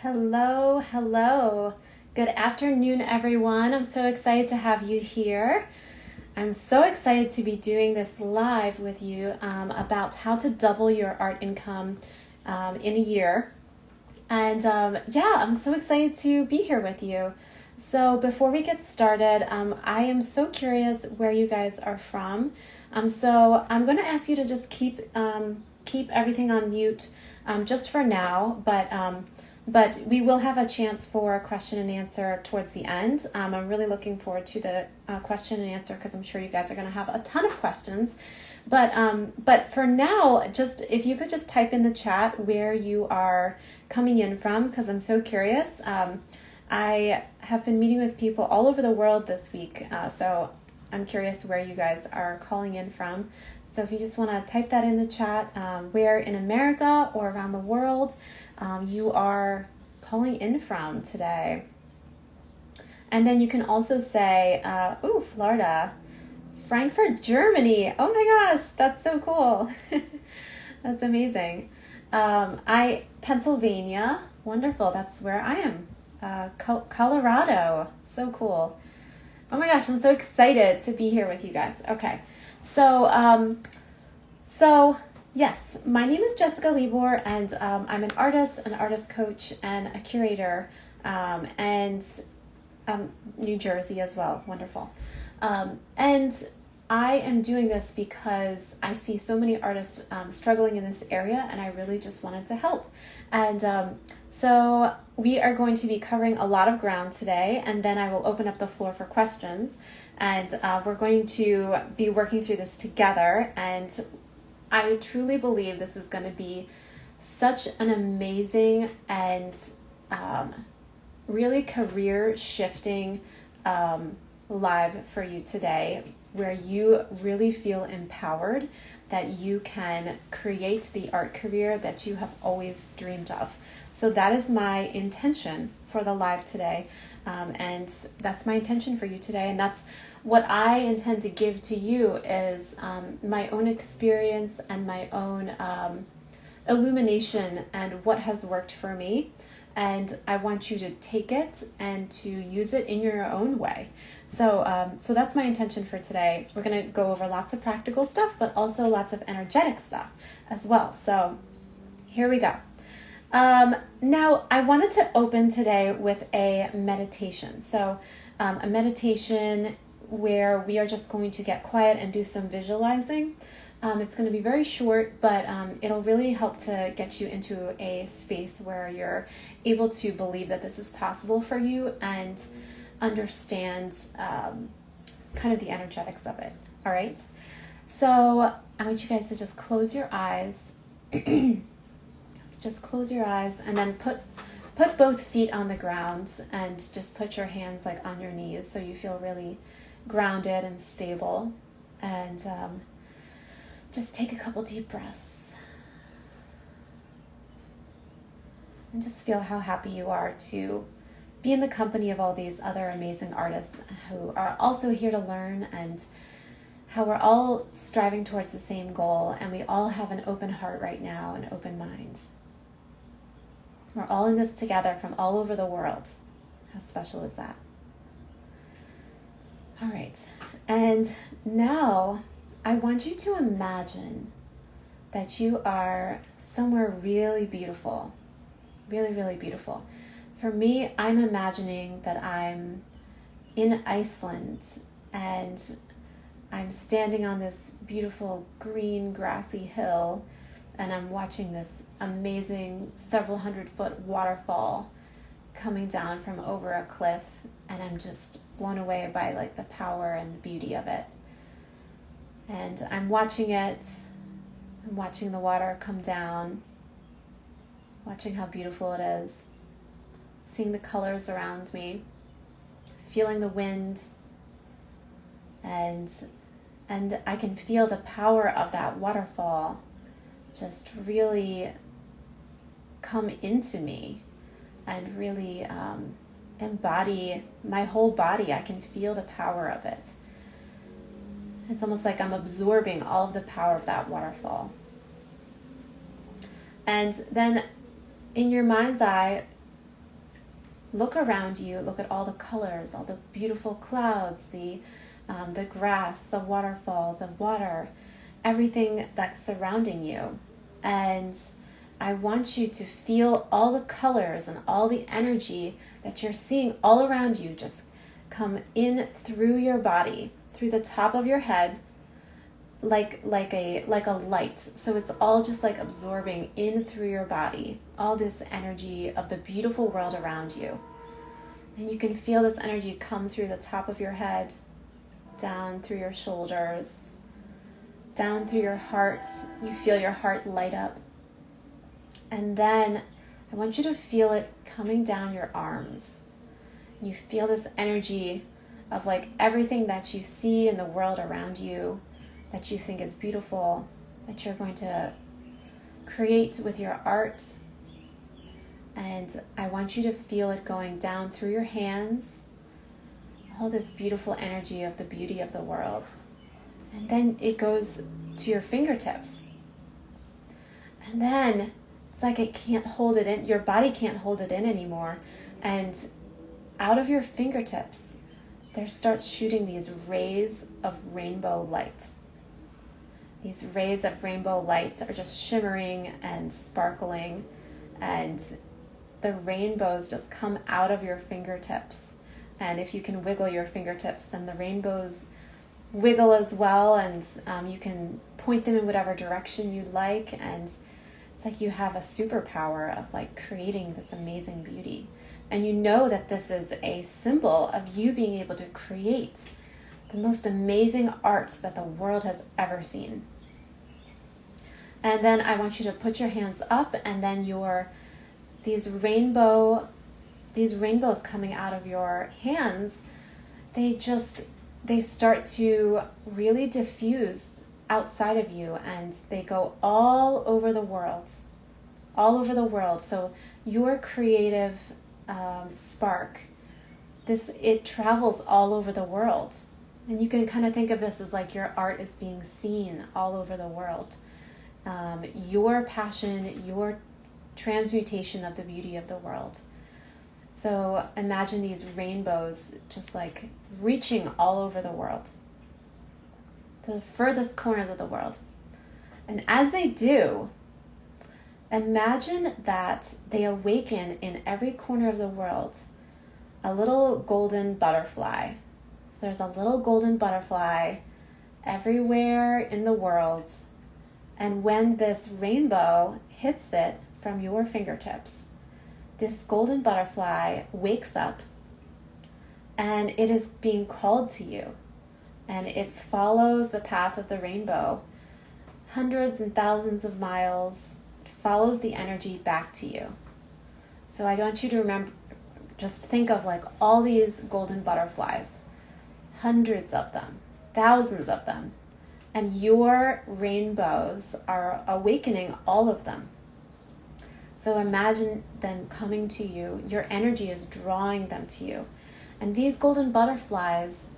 Hello, hello. Good afternoon, everyone. I'm so excited to have you here. I'm so excited to be doing this live with you about how to double your art income in a year. And I'm so excited to be here with you. So before we get started, I am so curious where you guys are from. So I'm going to ask you to just keep everything on mute just for now, but we will have a chance for a question and answer towards the end. I'm really looking forward to the question and answer because I'm sure you guys are going to have a ton of questions. But for now, just if you could just type in the chat where you are coming in from, because I'm so curious. I have been meeting with people all over the world this week, so I'm curious where you guys are calling in from. So if you just want to type that in the chat, where in America or around the world you are calling in from today. And then you can also say, Florida, Frankfurt, Germany. Oh my gosh, that's so cool. That's amazing. Pennsylvania, wonderful. That's where I am. Colorado, so cool. Oh my gosh, I'm so excited to be here with you guys. Okay, so yes, my name is Jessica Libor, and I'm an artist coach, and a curator, and New Jersey as well. Wonderful. And I am doing this because I see so many artists struggling in this area, and I really just wanted to help. And so we are going to be covering a lot of ground today, and then I will open up the floor for questions. And we're going to be working through this together, and I truly believe this is going to be such an amazing and really career-shifting live for you today, where you really feel empowered that you can create the art career that you have always dreamed of. So that is my intention for the live today, and that's my intention for you today, and that's what I intend to give to you is my own experience and my own illumination and what has worked for me. And I want you to take it and to use it in your own way. So that's my intention for today. We're going to go over lots of practical stuff, but also lots of energetic stuff as well. So here we go. Now, I wanted to open today with a meditation. So a meditation where we are just going to get quiet and do some visualizing. It's going to be very short, but it'll really help to get you into a space where you're able to believe that this is possible for you and understand kind of the energetics of it. All right. So I want you guys to just close your eyes. Just close your eyes and then put both feet on the ground and just put your hands like on your knees so you feel really grounded and stable. And just take a couple deep breaths and just feel how happy you are to be in the company of all these other amazing artists who are also here to learn, and how we're all striving towards the same goal, and we all have an open heart right now, an open mind. We're all in this together from all over the world. How special is that? All right, and now I want you to imagine that you are somewhere really beautiful, really, really beautiful. For me, I'm imagining that I'm in Iceland and I'm standing on this beautiful green grassy hill, and I'm watching this amazing several 100-foot waterfall coming down from over a cliff, and I'm just blown away by like the power and the beauty of it. And I'm watching it. I'm watching the water come down, watching how beautiful it is, seeing the colors around me, feeling the wind, and I can feel the power of that waterfall just really come into me and really embody my whole body. I can feel the power of it. It's almost like I'm absorbing all of the power of that waterfall. And then in your mind's eye, look around you, look at all the colors, all the beautiful clouds, the grass, the waterfall, the water, everything that's surrounding you. And I want you to feel all the colors and all the energy that you're seeing all around you just come in through your body, through the top of your head, like a light. So it's all just like absorbing in through your body, all this energy of the beautiful world around you. And you can feel this energy come through the top of your head, down through your shoulders, down through your heart. You feel your heart light up. And then I want you to feel it coming down your arms. You feel this energy of like everything that you see in the world around you that you think is beautiful, that you're going to create with your art. And I want you to feel it going down through your hands, all this beautiful energy of the beauty of the world. And then it goes to your fingertips. And then it's like it can't hold it in, your body can't hold it in anymore. And out of your fingertips, there starts shooting these rays of rainbow light. These rays of rainbow lights are just shimmering and sparkling, and the rainbows just come out of your fingertips. And if you can wiggle your fingertips, then the rainbows wiggle as well, and you can point them in whatever direction you like, and it's like you have a superpower of like creating this amazing beauty. And you know that this is a symbol of you being able to create the most amazing art that the world has ever seen. And then I want you to put your hands up, and then these rainbows coming out of your hands, they start to really diffuse outside of you, and they go all over the world. So your creative spark, it travels all over the world. And you can kind of think of this as like your art is being seen all over the world. Your passion, your transmutation of the beauty of the world. So imagine these rainbows just like reaching all over the world, the furthest corners of the world. And as they do, imagine that they awaken in every corner of the world a little golden butterfly. So there's a little golden butterfly everywhere in the world. And when this rainbow hits it from your fingertips, this golden butterfly wakes up, and it is being called to you. And it follows the path of the rainbow, hundreds and thousands of miles. It follows the energy back to you. So I want you to remember, just think of like all these golden butterflies, hundreds of them, thousands of them. And your rainbows are awakening all of them. So imagine them coming to you. Your energy is drawing them to you. And these golden butterflies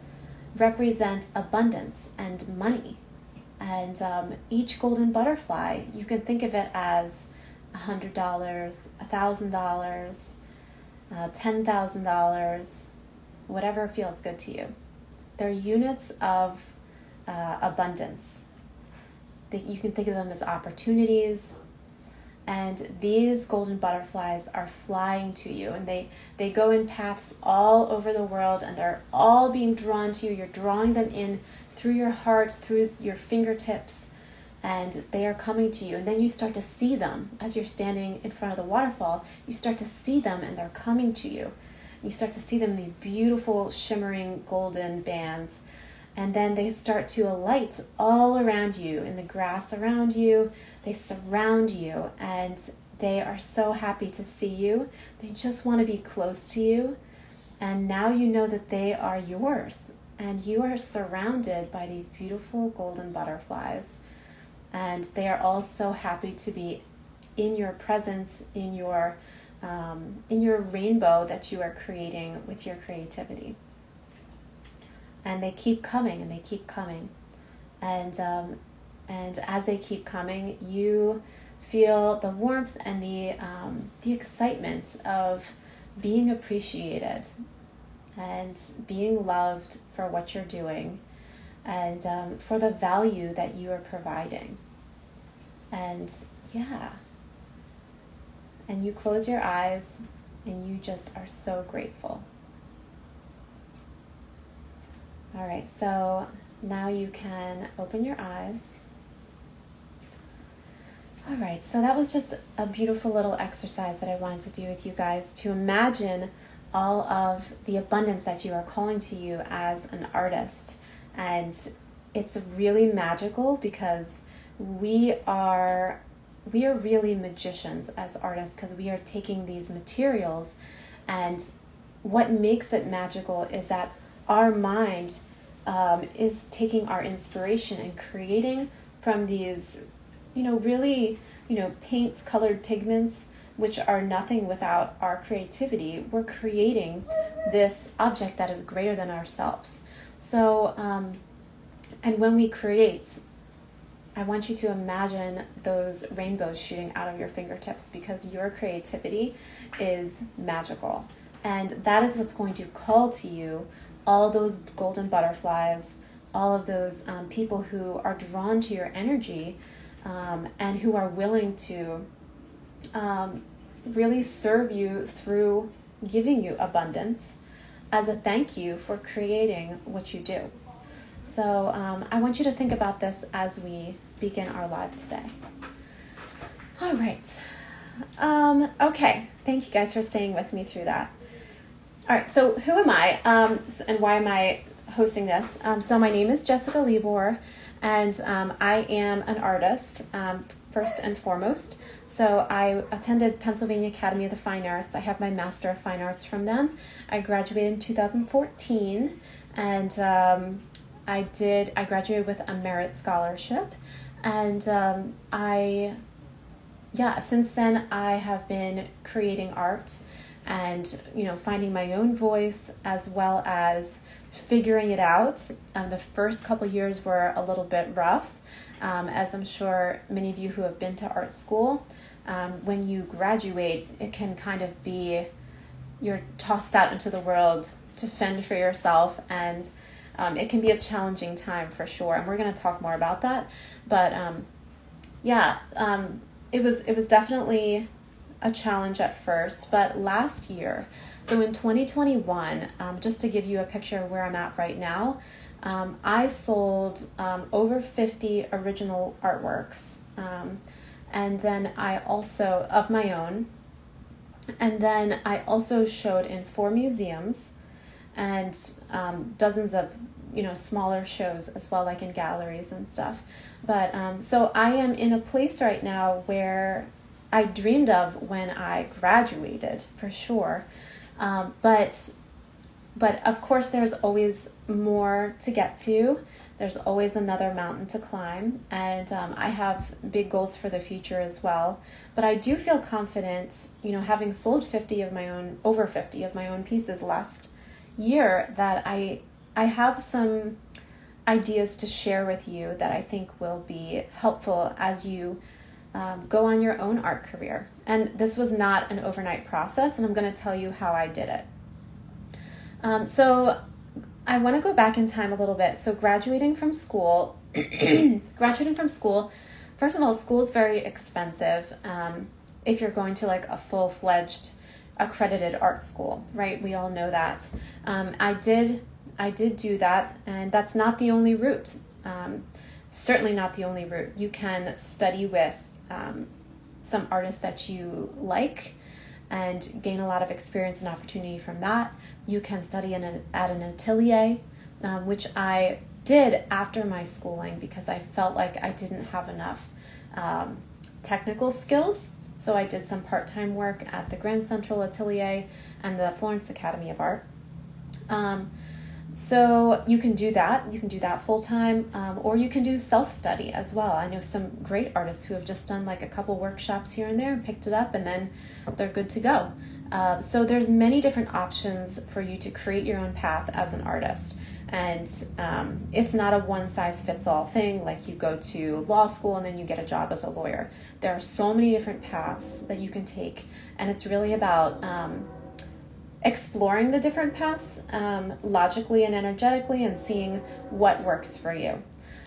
represent abundance and money. And each golden butterfly, you can think of it as $100, $1,000, $10,000, whatever feels good to you. They're units of abundance. You can think of them as opportunities. And these golden butterflies are flying to you, and they go in paths all over the world, and they're all being drawn to you. You're drawing them in through your heart, through your fingertips, and they are coming to you. And then you start to see them as you're standing in front of the waterfall. You start to see them, and they're coming to you. You start to see them in these beautiful, shimmering golden bands. And then they start to alight all around you, in the grass around you. They surround you, and they are so happy to see you. They just want to be close to you. And now you know that they are yours, and you are surrounded by these beautiful golden butterflies. And they are all so happy to be in your presence, in your rainbow that you are creating with your creativity. And they keep coming, and they keep coming. And as they keep coming, you feel the warmth and the excitement of being appreciated and being loved for what you're doing and for the value that you are providing. And yeah, and you close your eyes and you just are so grateful. All right, so now you can open your eyes. All right, so that was just a beautiful little exercise that I wanted to do with you guys, to imagine all of the abundance that you are calling to you as an artist. And it's really magical because we are really magicians as artists, because we are taking these materials, and what makes it magical is that our mind is taking our inspiration and creating from these really, paints, colored pigments, which are nothing without our creativity. We're creating this object that is greater than ourselves. So, and when we create, I want you to imagine those rainbows shooting out of your fingertips, because your creativity is magical. And that is what's going to call to you all those golden butterflies, all of those people who are drawn to your energy, and who are willing to really serve you through giving you abundance as a thank you for creating what you do. So I want you to think about this as we begin our live today. All right. Okay. Thank you guys for staying with me through that. All right. So who am I, and why am I hosting this? So my name is Jessica Libor, and I am an artist, first and foremost. So I attended Pennsylvania Academy of the Fine Arts. I have my Master of Fine Arts from them. I graduated in 2014, and I graduated with a merit scholarship. And since then I have been creating art and, finding my own voice, as well as figuring it out. The first couple years were a little bit rough, as I'm sure many of you who have been to art school, when you graduate, it can kind of be, you're tossed out into the world to fend for yourself, and it can be a challenging time for sure. And we're going to talk more about that. But it was definitely a challenge at first. But last year, so in 2021, just to give you a picture of where I'm at right now, I sold over 50 original artworks, and then I also, of my own, and then I also showed in 4 museums and dozens of smaller shows as well, like in galleries and stuff. But so I am in a place right now where I dreamed of when I graduated, for sure. But of course, there's always more to get to. There's always another mountain to climb, and I have big goals for the future as well. But I do feel confident, having sold over 50 of my own pieces last year, that I have some ideas to share with you that I think will be helpful as you go on your own art career. And this was not an overnight process, and I'm going to tell you how I did it. So I want to go back in time a little bit. So graduating from school, first of all, school is very expensive if you're going to like a full-fledged accredited art school, right? We all know that. I did do that, and that's not the only route. Certainly not the only route. You can study with some artists that you like and gain a lot of experience and opportunity from that. You can study at an atelier, which I did after my schooling because I felt like I didn't have enough technical skills. So I did some part-time work at the Grand Central Atelier and the Florence Academy of Art. So you can do that. You can do that full-time, or you can do self-study as well. I know some great artists who have just done like a couple workshops here and there and picked it up, and then they're good to go. So there's many different options for you to create your own path as an artist. And it's not a one-size-fits-all thing, like you go to law school and then you get a job as a lawyer. There are so many different paths that you can take, and it's really about exploring the different paths logically and energetically and seeing what works for you.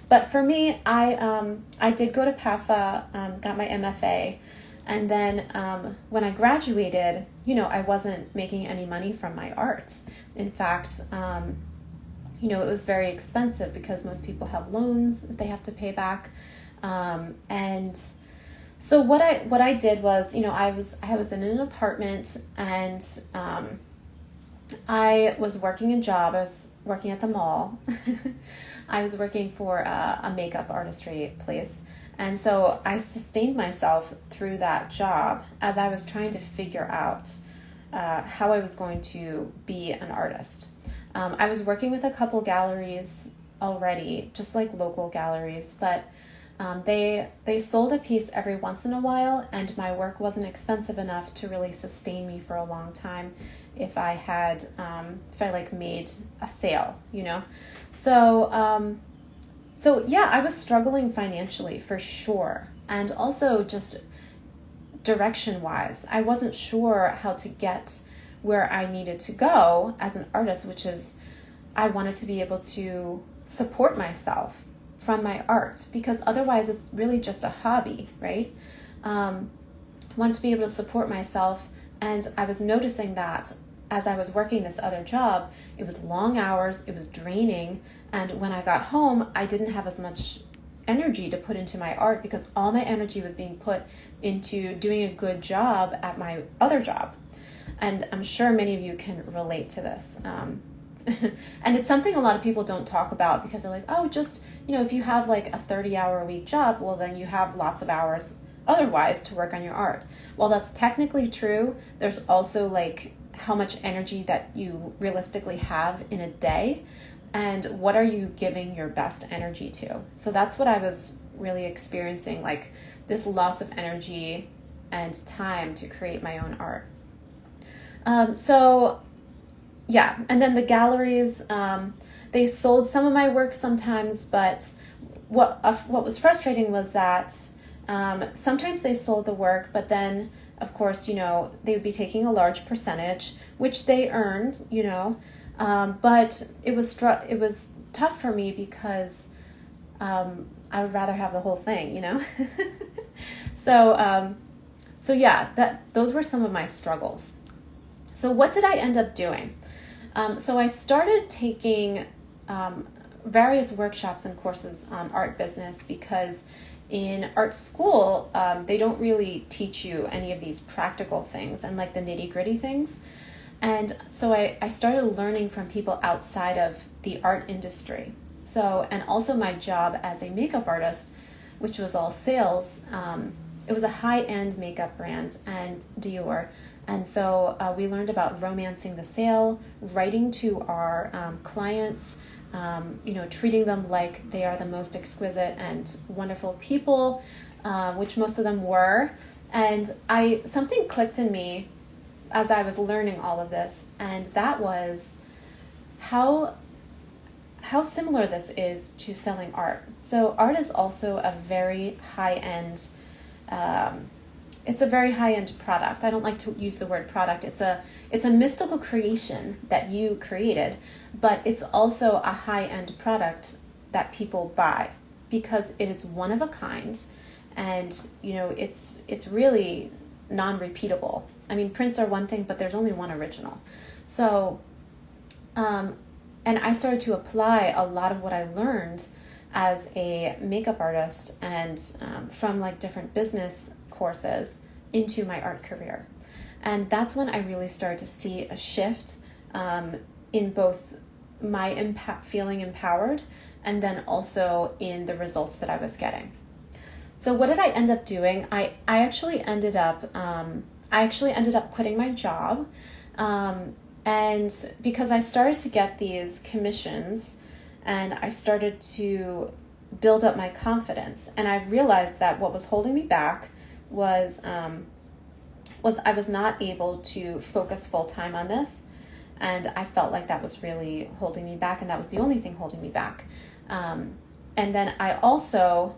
But for me, I did go to PAFA, got my MFA, and then when I graduated, I wasn't making any money from my art. In fact, it was very expensive because most people have loans that they have to pay back, and so what I did was, I was in an apartment, and I was working a job. I was working at the mall. I was working for a makeup artistry place. And so I sustained myself through that job as I was trying to figure out how I was going to be an artist. I was working with a couple galleries already, just like local galleries, but they sold a piece every once in a while, and my work wasn't expensive enough to really sustain me for a long time if I made a sale, So yeah, I was struggling financially for sure, and also just direction-wise. I wasn't sure how to get where I needed to go as an artist, which is I wanted to be able to support myself from my art, because otherwise it's really just a hobby, right? I wanted to be able to support myself, and I was noticing that as I was working this other job, it was long hours, it was draining, and when I got home, I didn't have as much energy to put into my art because all my energy was being put into doing a good job at my other job. And I'm sure many of you can relate to this. And it's something a lot of people don't talk about because they're like, oh, just, if you have like a 30-hour-a-week job, well, then you have lots of hours otherwise to work on your art. Well, that's technically true. There's also like how much energy that you realistically have in a day, and what are you giving your best energy to. So that's what I was really experiencing, like this loss of energy and time to create my own art. Yeah, and then the galleries, they sold some of my work sometimes, but what was frustrating was that sometimes they sold the work, but then, of course, they would be taking a large percentage, which they earned, but it was tough for me because I would rather have the whole thing, So yeah, those were some of my struggles. So what did I end up doing? So I started taking various workshops and courses on art business because in art school, they don't really teach you any of these practical things and like the nitty-gritty things. And so I started learning from people outside of the art industry. So, and also my job as a makeup artist, which was all sales, it was a high-end makeup brand and Dior. And so we learned about romancing the sale, writing to our clients, treating them like they are the most exquisite and wonderful people, which most of them were. And something clicked in me as I was learning all of this, and that was how similar this is to selling art. So art is also a very high-end it's a very high-end product. I don't like to use the word product. It's a mystical creation that you created, but it's also a high-end product that people buy because it is one of a kind, and it's really non-repeatable. I mean, prints are one thing, but there's only one original. So, and I started to apply a lot of what I learned as a makeup artist and from like different business courses into my art career. And that's when I really started to see a shift in both my feeling empowered and then also in the results that I was getting. So what did I end up doing? I actually ended up quitting my job, and because I started to get these commissions and I started to build up my confidence, and I realized that what was holding me back was I was not able to focus full time on this, and I felt like that was really holding me back, and that was the only thing holding me back. And then I also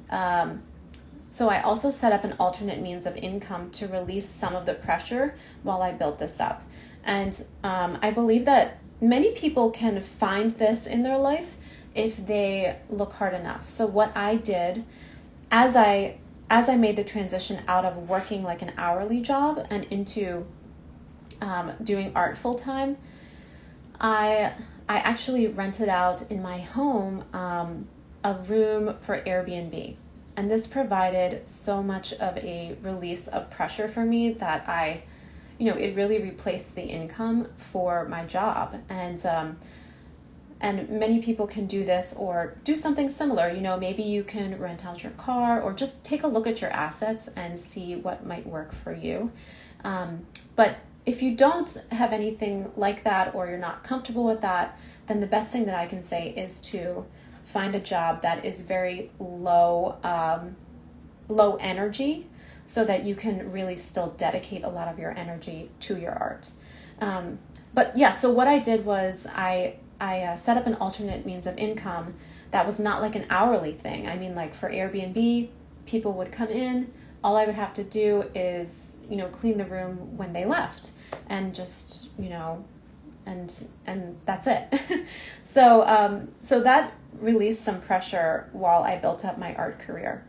set up an alternate means of income to release some of the pressure while I built this up. And I believe that many people can find this in their life if they look hard enough. So what I did as I made the transition out of working like an hourly job and into doing art full time, I actually rented out in my home a room for Airbnb. And this provided so much of a release of pressure for me that it really replaced the income for my job. And many people can do this or do something similar. Maybe you can rent out your car or just take a look at your assets and see what might work for you. But if you don't have anything like that or you're not comfortable with that, then the best thing that I can say is to find a job that is very low energy, so that you can really still dedicate a lot of your energy to your art. But yeah, so what I did was I set up an alternate means of income that was not like an hourly thing. I mean, like for Airbnb, people would come in. All I would have to do is, clean the room when they left, and just, and that's it. So that released some pressure while I built up my art career.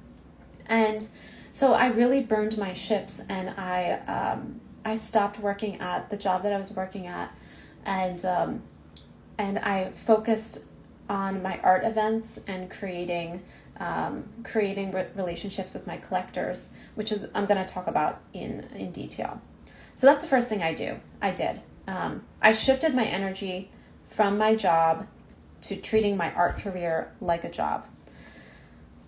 And so I really burned my ships, and I stopped working at the job that I was working at, and I focused on my art events and creating relationships with my collectors, which is I'm going to talk about in detail. So that's the first thing I did. I shifted my energy from my job to treating my art career like a job.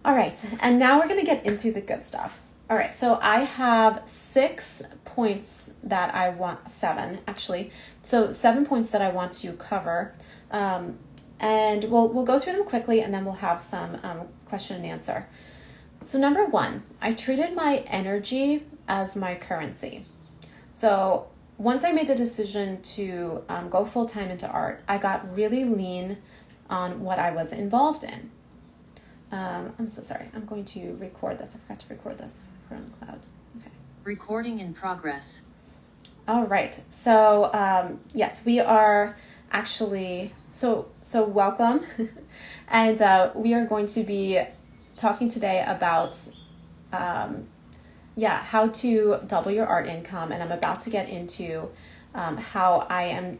All right, and now we're going to get into the good stuff. All right, so I have 6 points that I want, 7 actually. So 7 points that I want to cover, and we'll go through them quickly, and then we'll have some question and answer. So number 1, I treated my energy as my currency. So once I made the decision to go full time into art, I got really lean on what I was involved in. I'm so sorry. I'm going to record this. I forgot to record this. Put it on the cloud. Okay. Recording in progress. All right. So yes, we are actually so welcome, and we are going to be talking today about how to double your art income, and I'm about to get into how I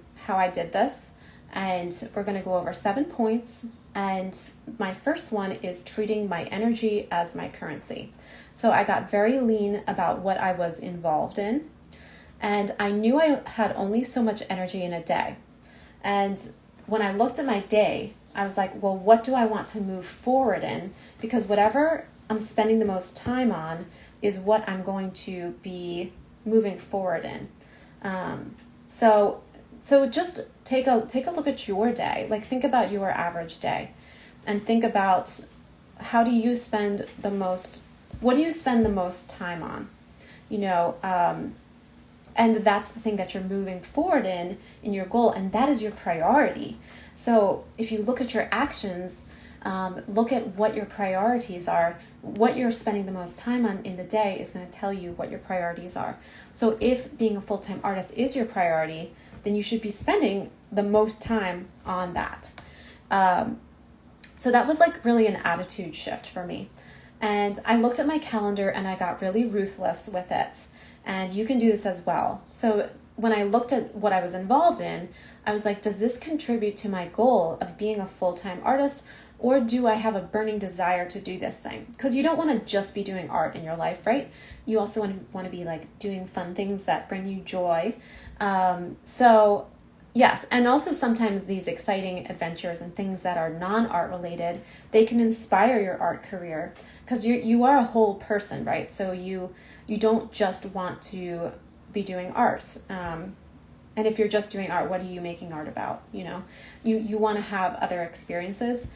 did this, and we're going to go over 7 points. And my first one is treating my energy as my currency. So I got very lean about what I was involved in, and I knew I had only so much energy in a day. And when I looked at my day, I was like, well, what do I want to move forward in? Because whatever I'm spending the most time on is what I'm going to be moving forward in. So just take a look at your day. Like, think about your average day, and think about what do you spend the most time on, and that's the thing that you're moving forward in your goal, and that is your priority. So if you look at your actions, look at what your priorities are. What you're spending the most time on in the day is going to tell you what your priorities are. So if being a full-time artist is your priority, then you should be spending the most time on that. So that was like really an attitude shift for me. And I looked at my calendar and I got really ruthless with it. And you can do this as well. So when I looked at what I was involved in, I was like, does this contribute to my goal of being a full-time artist? Or do I have a burning desire to do this thing? Because you don't want to just be doing art in your life, right? You also want to be like doing fun things that bring you joy. So yes, and also sometimes these exciting adventures and things that are non-art related, they can inspire your art career, because you are a whole person, right? So you don't just want to be doing art. And if you're just doing art, what are you making art about? You want to have other experiences.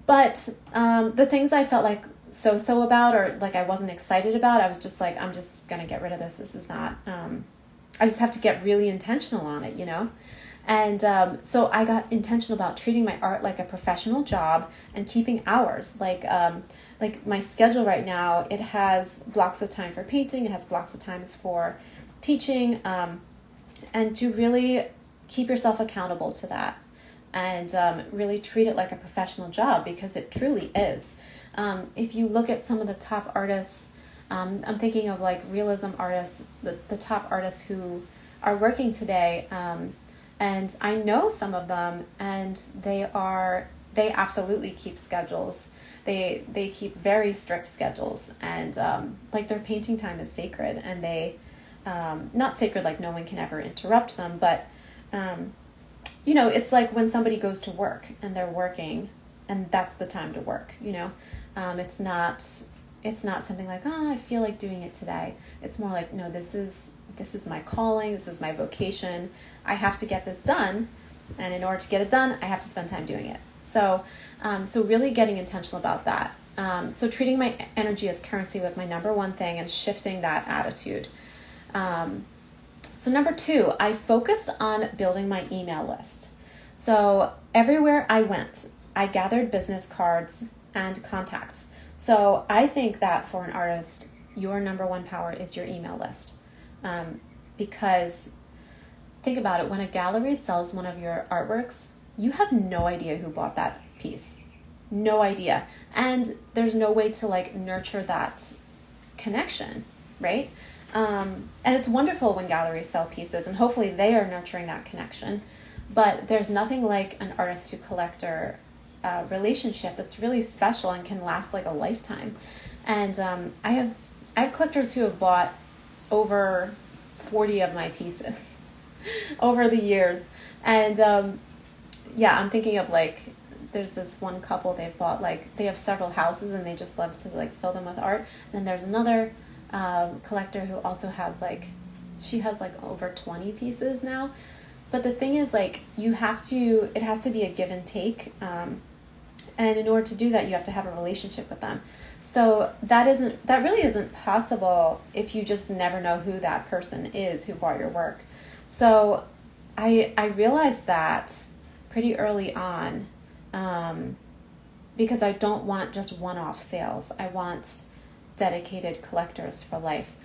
But the things I felt like so about, or like I wasn't excited about, I was just like, I'm just going to get rid of this. This is not, I just have to get really intentional on it, And so I got intentional about treating my art like a professional job and keeping hours. Like my schedule right now, it has blocks of time for painting. It has blocks of times for teaching. to really keep yourself accountable to that, and really treat it like a professional job, because it truly is. If you look at some of the top artists, I'm thinking of like realism artists, the top artists who are working today, and I know some of them, and they absolutely keep schedules. They keep very strict schedules, and like their painting time is sacred, and they not sacred like no one can ever interrupt them, but it's like when somebody goes to work and they're working, and that's the time to work. It's not something like, oh, I feel like doing it today. It's more like, no, this is my calling, this is my vocation. I have to get this done, and in order to get it done, I have to spend time doing it. So really getting intentional about that. So treating my energy as currency was my number one thing, and shifting that attitude. So number 2, I focused on building my email list. So everywhere I went, I gathered business cards and contacts. So I think that for an artist, your number one power is your email list. Because think about it, when a gallery sells one of your artworks, you have no idea who bought that piece. No idea. And there's no way to like nurture that connection, right? And it's wonderful when galleries sell pieces, and hopefully they are nurturing that connection. But there's nothing like an artist to collector relationship that's really special and can last like a lifetime. And I have collectors who have bought over 40 of my pieces over the years. And I'm thinking of like, there's this one couple, they have several houses, and they just love to like fill them with art. And then there's another collector who also has she has over 20 pieces now. But the thing is, like, it has to be a give and take. And in order to do that, you have to have a relationship with them. So that really isn't possible if you just never know who that person is who bought your work. So I realized that pretty early on, because I don't want just one-off sales. I want dedicated collectors for life.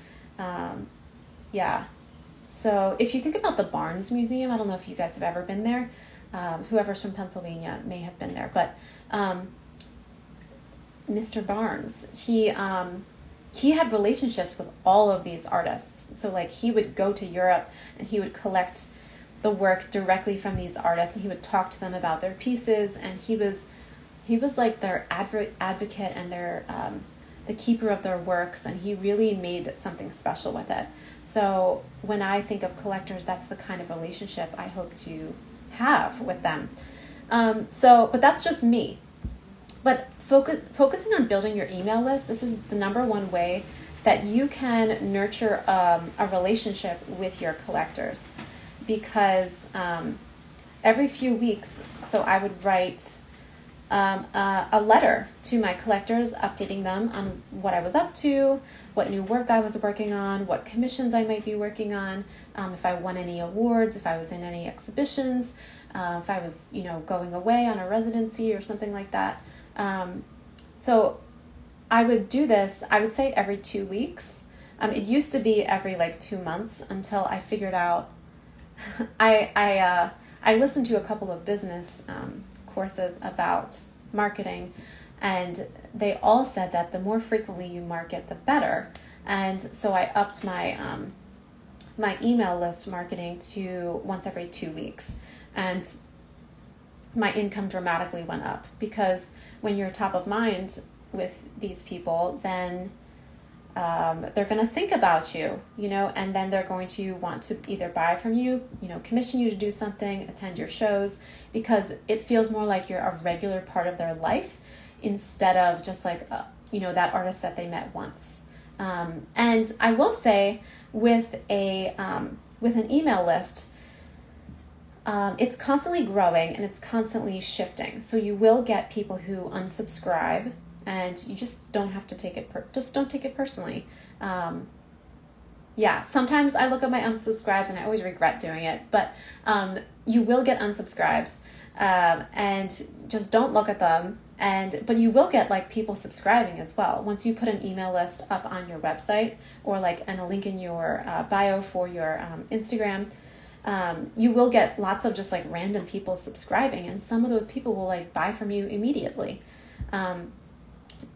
So if you think about the Barnes Museum, I don't know if you guys have ever been there. Whoever's from Pennsylvania may have been there, but Mr. Barnes, he had relationships with all of these artists. So like he would go to Europe and he would collect the work directly from these artists, and he would talk to them about their pieces, and he was like their advocate and their the keeper of their works, and he really made something special with it. So when I think of collectors, that's the kind of relationship I hope to have with them. But that's just me. But focusing on building your email list, this is the number one way that you can nurture a relationship with your collectors. Because every few weeks, so I would write a letter to my collectors, updating them on what I was up to, what new work I was working on, what commissions I might be working on, if I won any awards, if I was in any exhibitions, if I was, going away on a residency or something like that. So I would do this, I would say every 2 weeks. It used to be every 2 months, until I figured out, I listened to a couple of business courses about marketing, and they all said that the more frequently you market, the better. And so I upped my my email list marketing to once every 2 weeks, and my income dramatically went up, because when you're top of mind with these people, then they're going to think about you, and then they're going to want to either buy from you, commission you to do something, attend your shows, because it feels more like you're a regular part of their life, instead of just that artist that they met once. And I will say, with an email list, it's constantly growing and it's constantly shifting. So you will get people who unsubscribe, and you just don't have to take it. Just don't take it personally. Sometimes I look at my unsubscribes and I always regret doing it, but you will get unsubscribes, and just don't look at them. But you will get people subscribing as well. Once you put an email list up on your website, or and a link in your bio for your Instagram, You will get lots of just like random people subscribing, and some of those people will like buy from you immediately.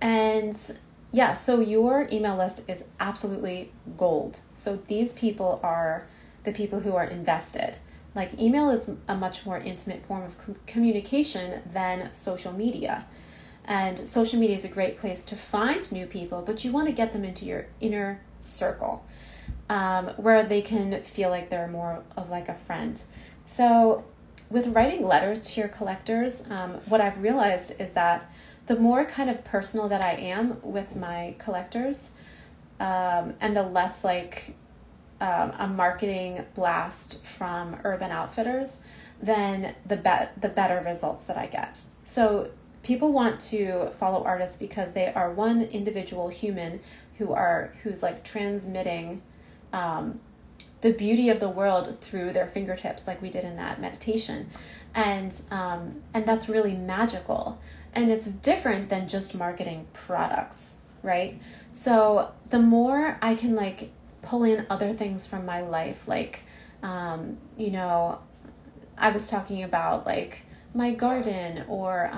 And yeah, so your email list is absolutely gold. So these people are the people who are invested. Like email is a much more intimate form of communication than social media. And social media is a great place to find new people, but you want to get them into your inner circle, where they can feel like they're more of like a friend. So with writing letters to your collectors, what I've realized is that the more kind of personal that I am with my collectors, and the less like a marketing blast from Urban Outfitters, then the better results that I get. So people want to follow artists because they are one individual human who's like transmitting the beauty of the world through their fingertips, like we did in that meditation, and that's really magical. And it's different than just marketing products, right? So the more I can like pull in other things from my life, like, you know, I was talking about like my garden, or,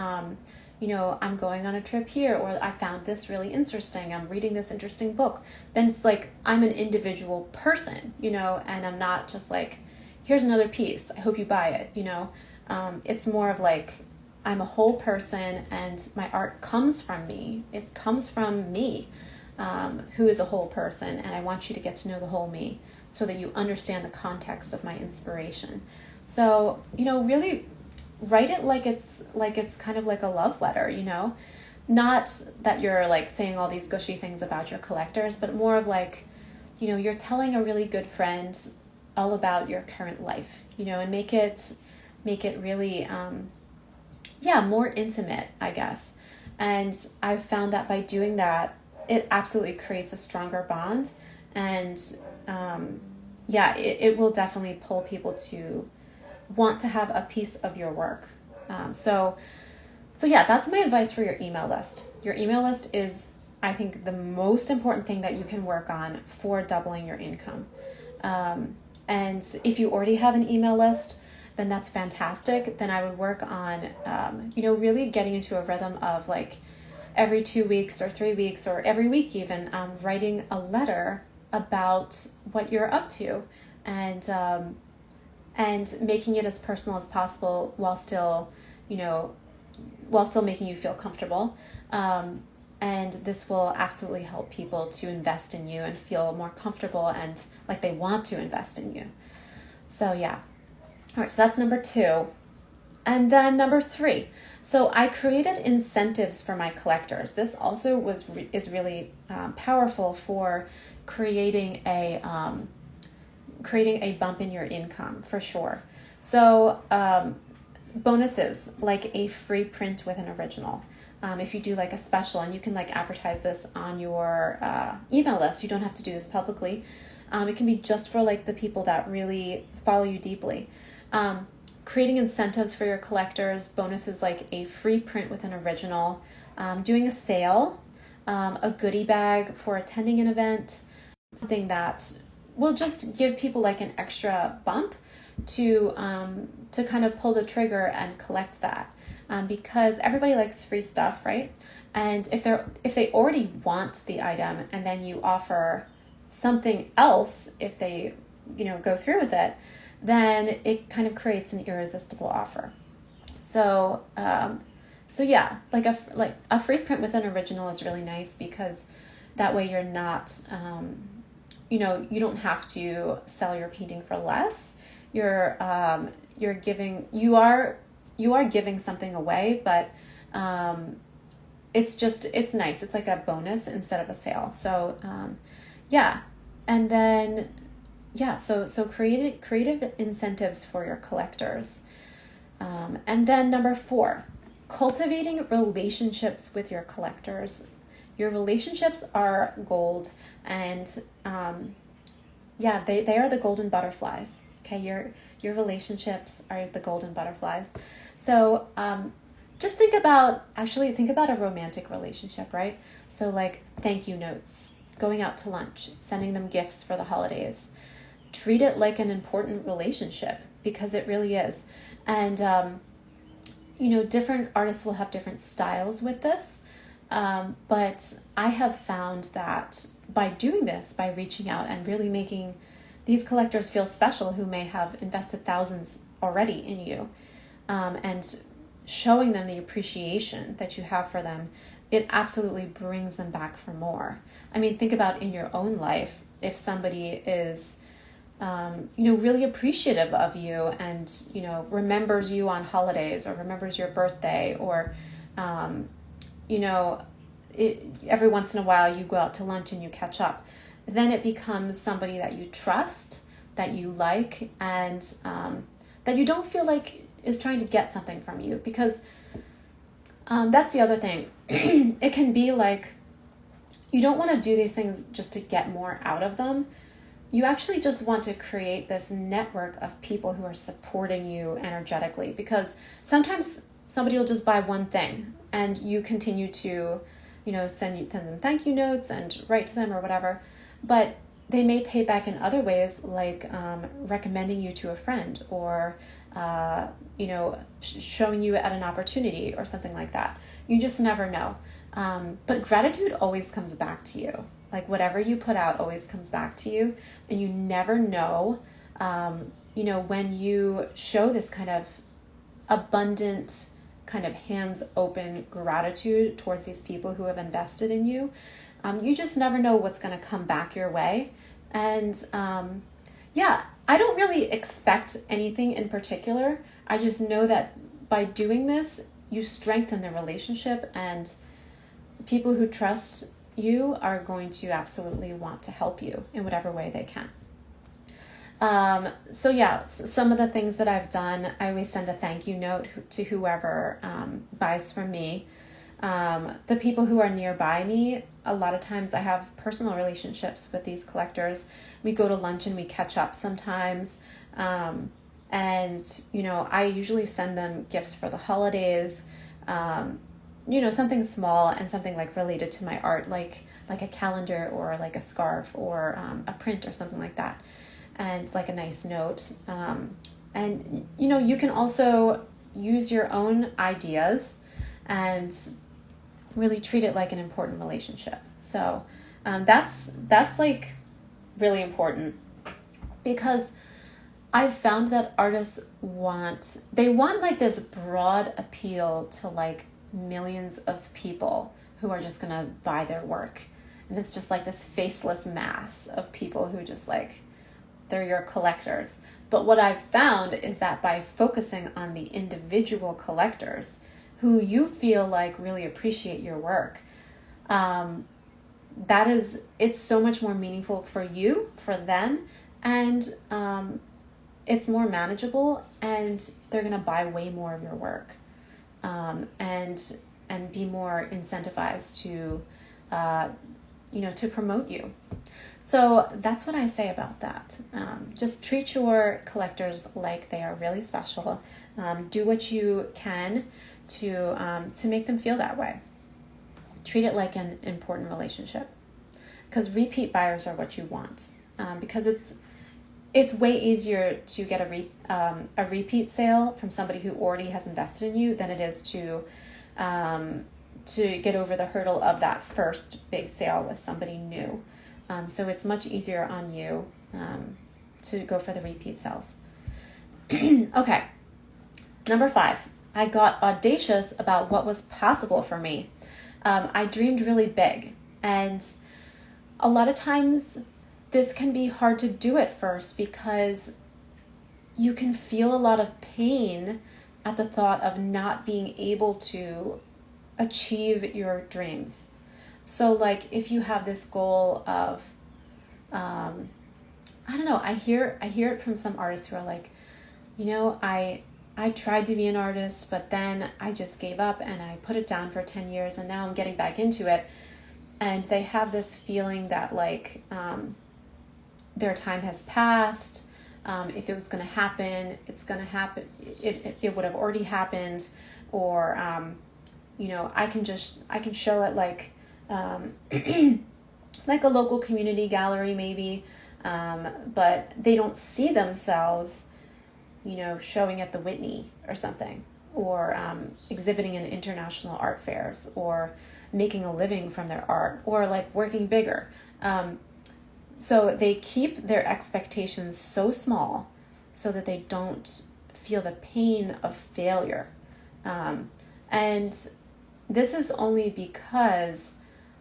you know, I'm going on a trip here, or I found this really interesting, I'm reading this interesting book, then it's like I'm an individual person, you know, and I'm not just like, here's another piece, I hope you buy it, you know. It's more of like, I'm a whole person, and my art comes from me. It comes from me, who is a whole person, and I want you to get to know the whole me so that you understand the context of my inspiration. So, you know, really write it like it's kind of like a love letter, you know, not that you're like saying all these gushy things about your collectors, but more of like, you know, you're telling a really good friend all about your current life, you know, and make it really, more intimate, I guess. And I've found that by doing that, it absolutely creates a stronger bond. And it will definitely pull people to want to have a piece of your work. So that's my advice for your email list. Your email list is, I think, the most important thing that you can work on for doubling your income. And if you already have an email list, then that's fantastic. Then I would work on, really getting into a rhythm of like every 2 weeks or 3 weeks or every week even, writing a letter about what you're up to, and making it as personal as possible while still making you feel comfortable. And this will absolutely help people to invest in you and feel more comfortable and like they want to invest in you. So yeah. All right, so that's number 2. And then number 3. So I created incentives for my collectors. This also is really powerful for creating a bump in your income, for sure. So bonuses, like a free print with an original. If you do like a special, and you can like advertise this on your email list, you don't have to do this publicly. It can be just for like the people that really follow you deeply. Creating incentives for your collectors, bonuses like a free print with an original, doing a sale, a goodie bag for attending an event, something that will just give people like an extra bump to kind of pull the trigger and collect that, because everybody likes free stuff, right? And if they already want the item, and then you offer something else, if they go through with it, then it kind of creates an irresistible offer. So like a free print with an original is really nice, because that way you're not you don't have to sell your painting for less. You are giving something away, but it's nice. It's like a bonus instead of a sale. So and then so creative incentives for your collectors. And then number 4, cultivating relationships with your collectors. Your relationships are gold, and they are the golden butterflies. Okay, your relationships are the golden butterflies. So just think about a romantic relationship, right? So like thank you notes, going out to lunch, sending them gifts for the holidays, treat it like an important relationship, because it really is. And, different artists will have different styles with this. But I have found that by doing this, by reaching out and really making these collectors feel special who may have invested thousands already in you, and showing them the appreciation that you have for them, it absolutely brings them back for more. I mean, think about in your own life, if somebody is, really appreciative of you and, remembers you on holidays or remembers your birthday, or, every once in a while you go out to lunch and you catch up, then it becomes somebody that you trust, that you like, and that you don't feel like is trying to get something from you. Because that's the other thing. It can be like you don't want to do these things just to get more out of them. You actually just want to create this network of people who are supporting you energetically, because sometimes somebody will just buy one thing and you continue to, send them thank you notes and write to them or whatever, but they may pay back in other ways, like recommending you to a friend, or showing you at an opportunity or something like that. You just never know. But gratitude always comes back to you. Like whatever you put out always comes back to you, and you never know, when you show this kind of abundant, kind of hands open gratitude towards these people who have invested in you. You just never know what's going to come back your way. And I don't really expect anything in particular. I just know that by doing this, you strengthen the relationship, and people who trust you are going to absolutely want to help you in whatever way they can. Some of the things that I've done, I always send a thank you note to whoever buys from me. The people who are nearby me, a lot of times I have personal relationships with these collectors. We go to lunch and we catch up sometimes. I usually send them gifts for the holidays, something small and something like related to my art, like a calendar or like a scarf or a print or something like that. And like a nice note. You can also use your own ideas and really treat it like an important relationship. So that's like really important, because I've found that artists want like this broad appeal to like millions of people who are just gonna buy their work. And it's just like this faceless mass of people who just like, they're your collectors. But what I've found is that by focusing on the individual collectors who you feel like really appreciate your work, it's so much more meaningful for you, for them, and it's more manageable, and they're gonna buy way more of your work, and be more incentivized to to promote you. So that's what I say about that. Just treat your collectors like they are really special. Do what you can to make them feel that way. Treat it like an important relationship, because repeat buyers are what you want. Because it's way easier to get a repeat sale from somebody who already has invested in you than it is to get over the hurdle of that first big sale with somebody new. So it's much easier on you to go for the repeat sales. Okay. Number 5, I got audacious about what was possible for me. I dreamed really big, and a lot of times this can be hard to do at first, because you can feel a lot of pain at the thought of not being able to achieve your dreams. So like if you have this goal of, I don't know, I hear it from some artists who are like, I tried to be an artist, but then I just gave up and I put it down for 10 years and now I'm getting back into it. And they have this feeling that like their time has passed. If it was going to happen, it's going to happen. It would have already happened. Or, I can show it like, like a local community gallery maybe, but they don't see themselves, showing at the Whitney or something, or exhibiting in international art fairs, or making a living from their art, or like working bigger. So they keep their expectations so small so that they don't feel the pain of failure. And this is only because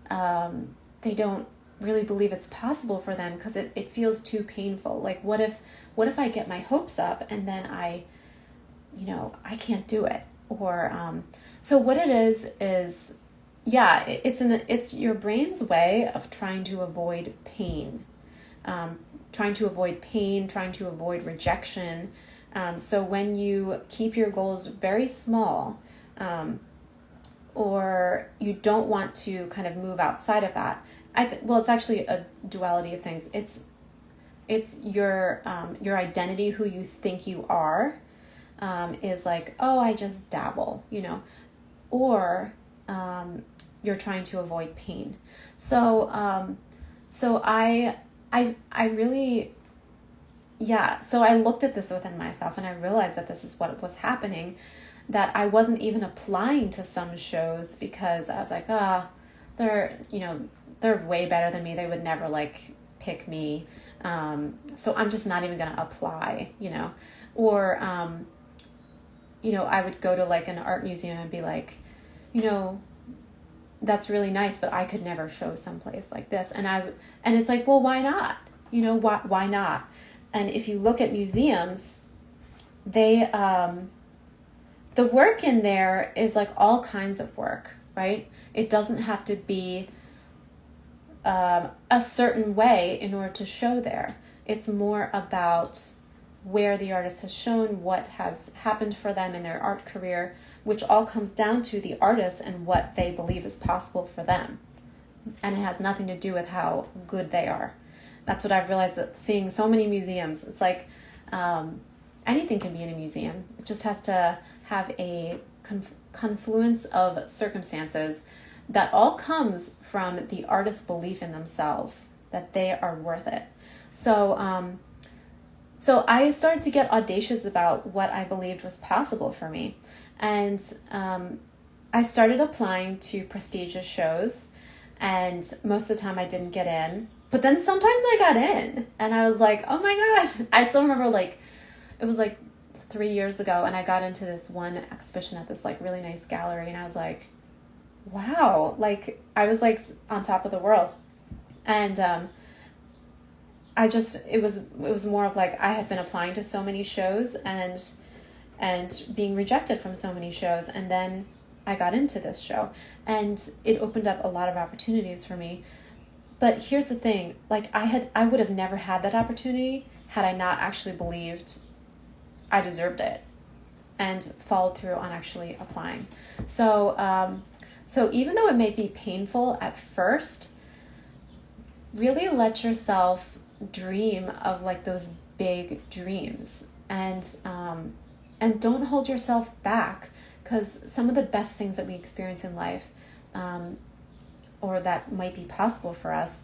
they don't really believe it's possible for them, because it feels too painful. Like, what if I get my hopes up and then I can't do it? Or so what it is yeah, it's your brain's way of trying to avoid pain, trying to avoid rejection. So when you keep your goals very small, or you don't want to kind of move outside of that, it's actually a duality of things. It's your identity, who you think you are, is like, oh, I just dabble, or you're trying to avoid pain. So I really, so I looked at this within myself, and I realized that this is what was happening, that I wasn't even applying to some shows because I was like, they're way better than me. They would never like pick me. So I'm just not even going to apply, or, I would go to like an art museum and be like, that's really nice, but I could never show someplace like this. And it's like, well, why not? Why not? And if you look at museums, they, the work in there is like all kinds of work, right? It doesn't have to be a certain way in order to show there. It's more about where the artist has shown, what has happened for them in their art career, which all comes down to the artist and what they believe is possible for them. And it has nothing to do with how good they are. That's what I've realized, that seeing so many museums, it's like anything can be in a museum. It just has to have a confluence of circumstances that all comes from the artist's belief in themselves, that they are worth it. So I started to get audacious about what I believed was possible for me. And I started applying to prestigious shows, and most of the time I didn't get in. But then sometimes I got in, and I was like, oh my gosh. I still remember, like, it was like 3 years ago, and I got into this one exhibition at this like really nice gallery, and I was like, wow, like I was like on top of the world. And it was more of like, I had been applying to so many shows and being rejected from so many shows, and then I got into this show, and it opened up a lot of opportunities for me. But here's the thing, like I would have never had that opportunity had I not actually believed I deserved it and followed through on actually applying. So even though it may be painful at first, really let yourself dream of like those big dreams, and don't hold yourself back, because some of the best things that we experience in life, or that might be possible for us,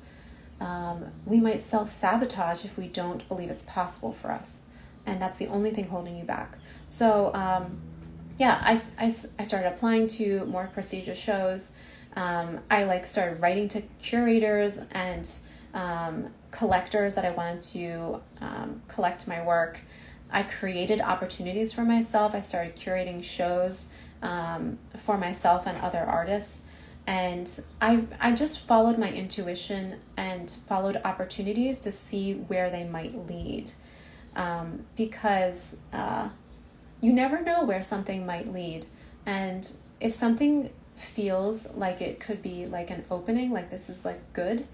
we might self-sabotage if we don't believe it's possible for us. And that's the only thing holding you back. So, I started applying to more prestigious shows. I started writing to curators and collectors that I wanted to collect my work. I created opportunities for myself. I started curating shows for myself and other artists. And I just followed my intuition and followed opportunities to see where they might lead. Because you never know where something might lead. And if something feels like it could be like an opening, like this is like good,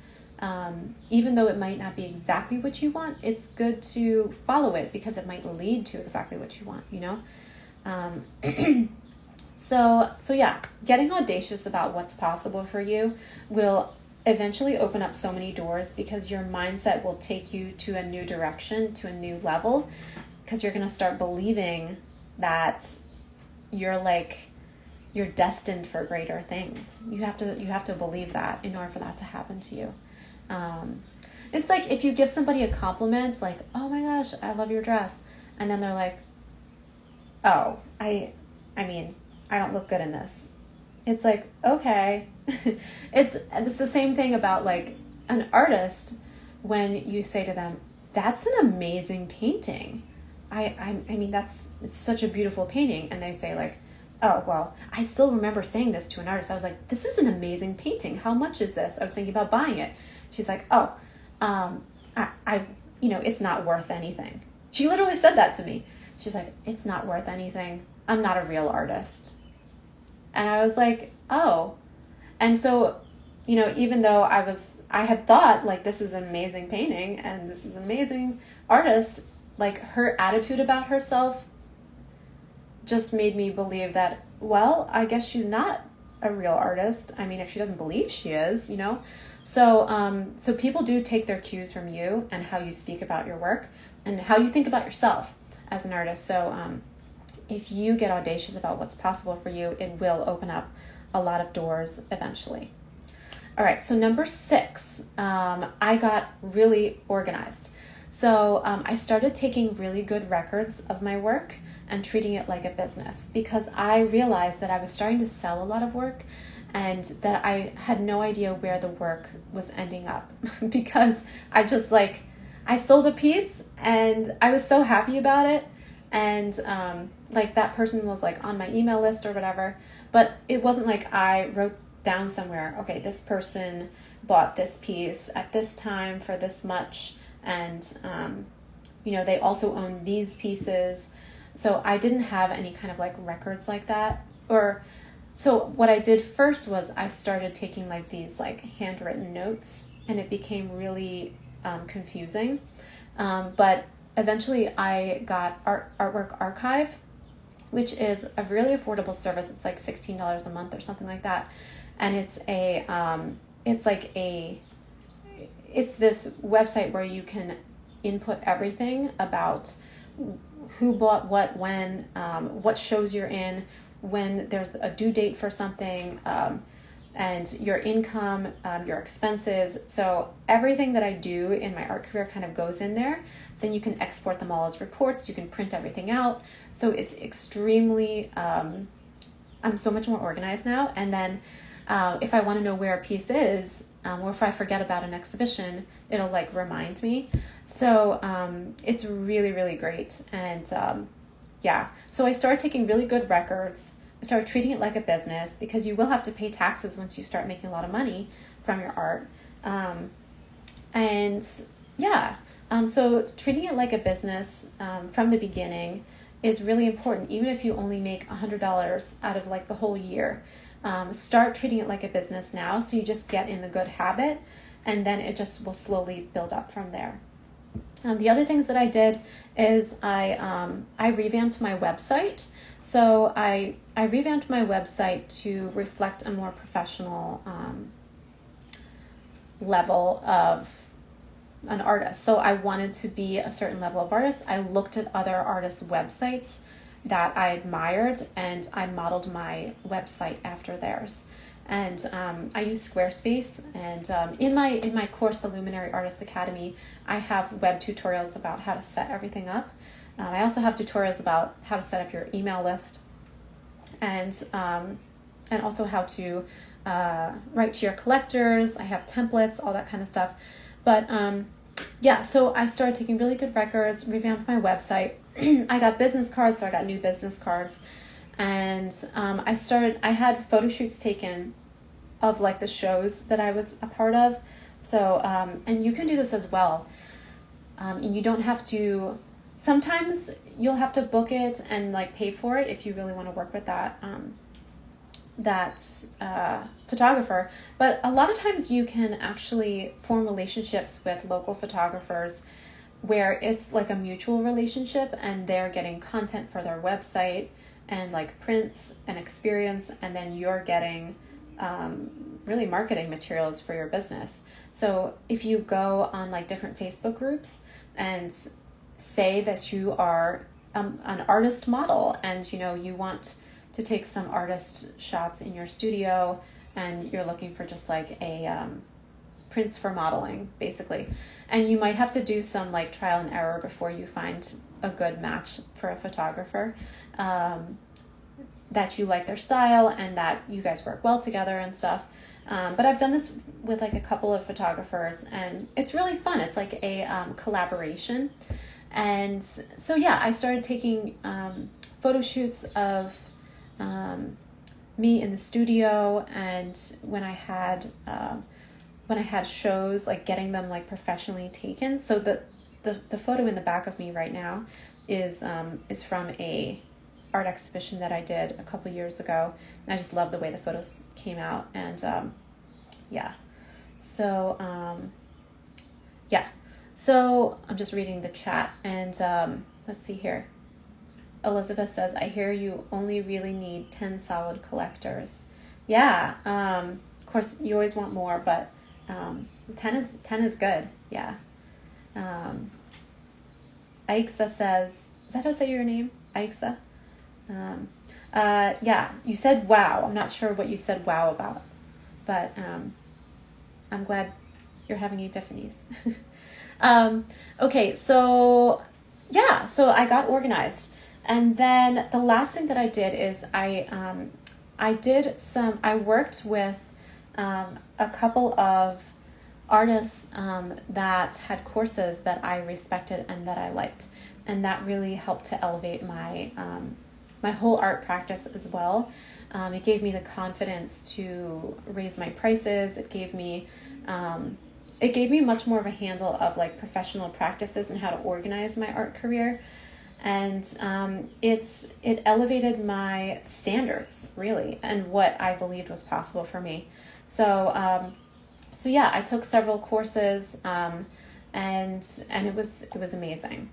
even though it might not be exactly what you want, it's good to follow it because it might lead to exactly what you want, So yeah, getting audacious about what's possible for you will eventually open up so many doors, because your mindset will take you to a new direction, to a new level, because you're going to start believing that you're destined for greater things. You have to believe that in order for that to happen to you. It's like if you give somebody a compliment, like, oh my gosh, I love your dress. And then they're like, oh, I mean, I don't look good in this. It's like, okay. It's the same thing about like an artist when you say to them, that's an amazing painting. I mean, it's such a beautiful painting. And they say like, oh, well, I still remember saying this to an artist. I was like, this is an amazing painting. How much is this? I was thinking about buying it. She's like, oh, it's not worth anything. She literally said that to me. She's like, it's not worth anything. I'm not a real artist. And I was like, oh. And so, even though I had thought like, this is an amazing painting and this is an amazing artist, like her attitude about herself just made me believe that, well, I guess she's not a real artist. I mean, if she doesn't believe she is, So people do take their cues from you and how you speak about your work and how you think about yourself as an artist. So if you get audacious about what's possible for you, it will open up a lot of doors eventually. All right, so number 6, I got really organized. So I started taking really good records of my work and treating it like a business, because I realized that I was starting to sell a lot of work and that I had no idea where the work was ending up because I sold a piece and I was so happy about it. And that person was like on my email list or whatever, but it wasn't like I wrote down somewhere, okay, this person bought this piece at this time for this much. And, they also own these pieces. So I didn't have any kind of like records like that. So what I did first was I started taking like these like handwritten notes, and it became really confusing. But eventually I got Artwork Archive, which is a really affordable service. It's like $16 a month or something like that. And it's it's this website where you can input everything about who bought what, when, what shows you're in, when there's a due date for something, and your income, your expenses. So everything that I do in my art career kind of goes in there. Then you can export them all as reports. You can print everything out. So it's extremely, I'm so much more organized now. And then if I want to know where a piece is, or if I forget about an exhibition, it'll like remind me. So it's really, really great. And so I started taking really good records. I started treating it like a business, because you will have to pay taxes once you start making a lot of money from your art. So treating it like a business from the beginning is really important. Even if you only make $100 out of like the whole year, start treating it like a business now, so you just get in the good habit, and then it just will slowly build up from there. The other things that I did is I revamped my website. So I revamped my website to reflect a more professional level of an artist. So I wanted to be a certain level of artist. I looked at other artists' websites that I admired, and I modeled my website after theirs. And I use Squarespace, and in my course, the Luminary Artist Academy, I have web tutorials about how to set everything up. I also have tutorials about how to set up your email list, and also how to write to your collectors. I have templates, all that kind of stuff. But so I started taking really good records, revamped my website. I got business cards, so I got new business cards. And I had photo shoots taken of like the shows that I was a part of. So, and you can do this as well. You don't have to, sometimes you'll have to book it and like pay for it if you really want to work with that photographer. But a lot of times you can actually form relationships with local photographers where it's like a mutual relationship, and they're getting content for their website and like prints and experience, and then you're getting really marketing materials for your business. So if you go on like different Facebook groups and say that you are an artist model, and you want to take some artist shots in your studio, and you're looking for just like a prints for modeling, basically. And you might have to do some like trial and error before you find a good match for a photographer, that you like their style and that you guys work well together and stuff. But I've done this with like a couple of photographers, and it's really fun. It's like a collaboration. And so, yeah, I started taking photo shoots of me in the studio, and when I had shows, like getting them like professionally taken. So the photo in the back of me right now is from a art exhibition that I did a couple years ago. And I just love the way the photos came out. And yeah, so so I'm just reading the chat, and let's see here. Elizabeth says, I hear you only really need 10 solid collectors. Yeah, of course you always want more, but 10 is good. Yeah. Aixa says, is that how to say your name? Aixa? Yeah, you said wow. I'm not sure what you said wow about, but I'm glad you're having epiphanies. Okay, so yeah, so I got organized. And then the last thing that I did is I worked with a couple of artists that had courses that I respected and that I liked. And that really helped to elevate my my whole art practice as well. It gave me the confidence to raise my prices. It gave me much more of a handle of like professional practices and how to organize my art career. And it elevated my standards really, and what I believed was possible for me. So yeah, I took several courses, and it was amazing.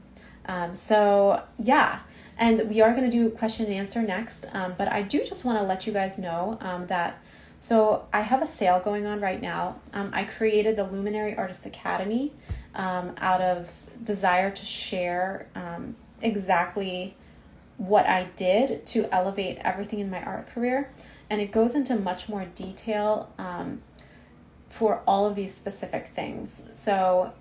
So yeah. And we are going to do question and answer next. But I do just want to let you guys know that, so I have a sale going on right now. I created the Luminary Artists Academy out of desire to share exactly what I did to elevate everything in my art career. And it goes into much more detail for all of these specific things. So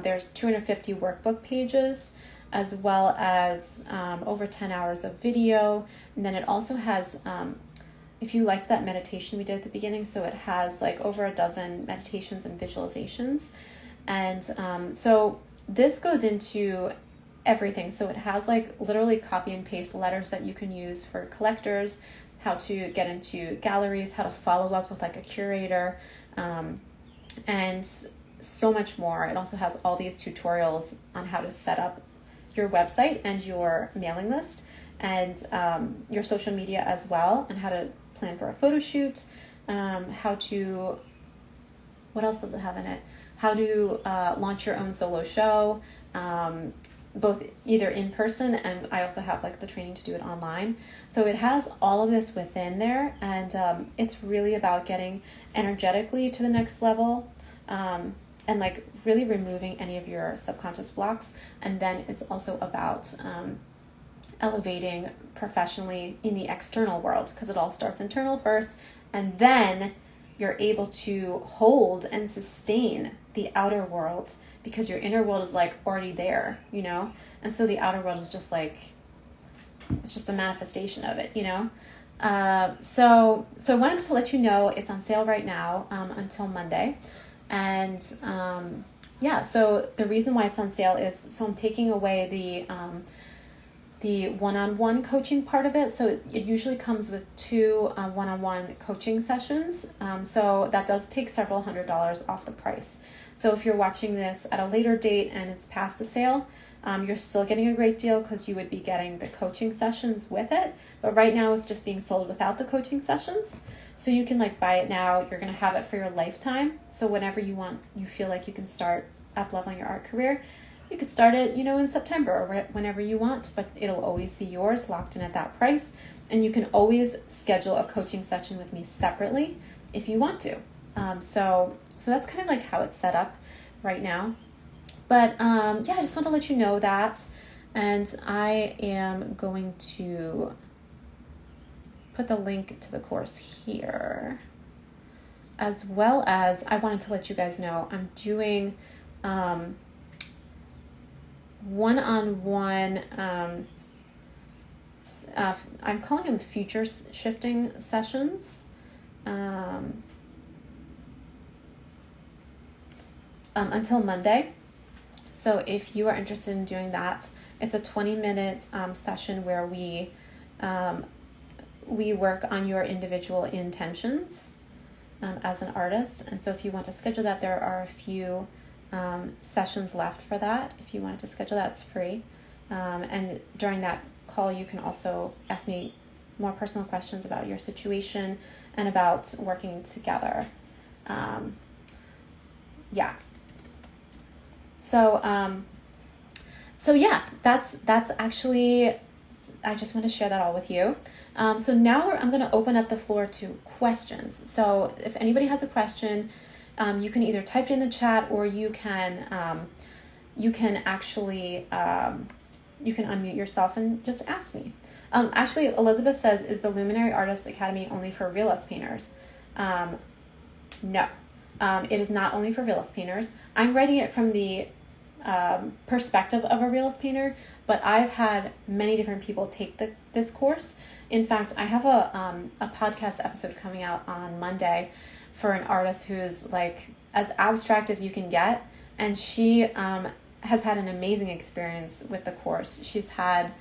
there's 250 workbook pages, as well as over 10 hours of video. And then it also has, if you liked that meditation we did at the beginning, so it has like over a dozen meditations and visualizations. And so this goes into everything. So it has like literally copy and paste letters that you can use for collectors, how to get into galleries, how to follow up with like a curator, and so much more. It also has all these tutorials on how to set up your website and your mailing list, and your social media as well, and how to plan for a photo shoot, what else does it have in it? How to launch your own solo show, both either in person, and I also have like the training to do it online. So it has all of this within there, and it's really about getting energetically to the next level, and like really removing any of your subconscious blocks. And then it's also about elevating professionally in the external world, because it all starts internal first, and then you're able to hold and sustain the outer world, because your inner world is like already there, you know? And so the outer world is just like, it's just a manifestation of it, you know? So I wanted to let you know it's on sale right now until Monday. And yeah, so the reason why it's on sale is, so I'm taking away the one-on-one coaching part of it. So it usually comes with 2 one-on-one coaching sessions. So that does take several $100s off the price. So if you're watching this at a later date and it's past the sale, you're still getting a great deal, because you would be getting the coaching sessions with it. But right now it's just being sold without the coaching sessions. So you can like buy it now. You're going to have it for your lifetime. So whenever you want, you feel like you can start up-leveling your art career, you could start it, you know, in September or whenever you want, but it'll always be yours, locked in at that price. And you can always schedule a coaching session with me separately if you want to. So that's kind of like how it's set up right now. But yeah, I just want to let you know that. And I am going to put the link to the course here. as well as I wanted to let you guys know I'm doing one-on-one, I'm calling them future shifting sessions, until Monday. So if you are interested in doing that, it's a 20-minute session where we work on your individual intentions as an artist. And so if you want to schedule that, there are a few sessions left for that. If you wanted to schedule that, it's free. And during that call, you can also ask me more personal questions about your situation and about working together. Yeah. So yeah, that's actually, I just want to share that all with you. So now I'm going to open up the floor to questions. So if anybody has a question, you can either type it in the chat, or you can actually, you can unmute yourself and just ask me. Actually, Elizabeth says, is the Luminary Artists Academy only for realist painters? No, it is not only for realist painters. I'm writing it from the perspective of a realist painter, but I've had many different people take this course. In fact, I have a podcast episode coming out on Monday for an artist who's like as abstract as you can get, and she has had an amazing experience with the course. She's had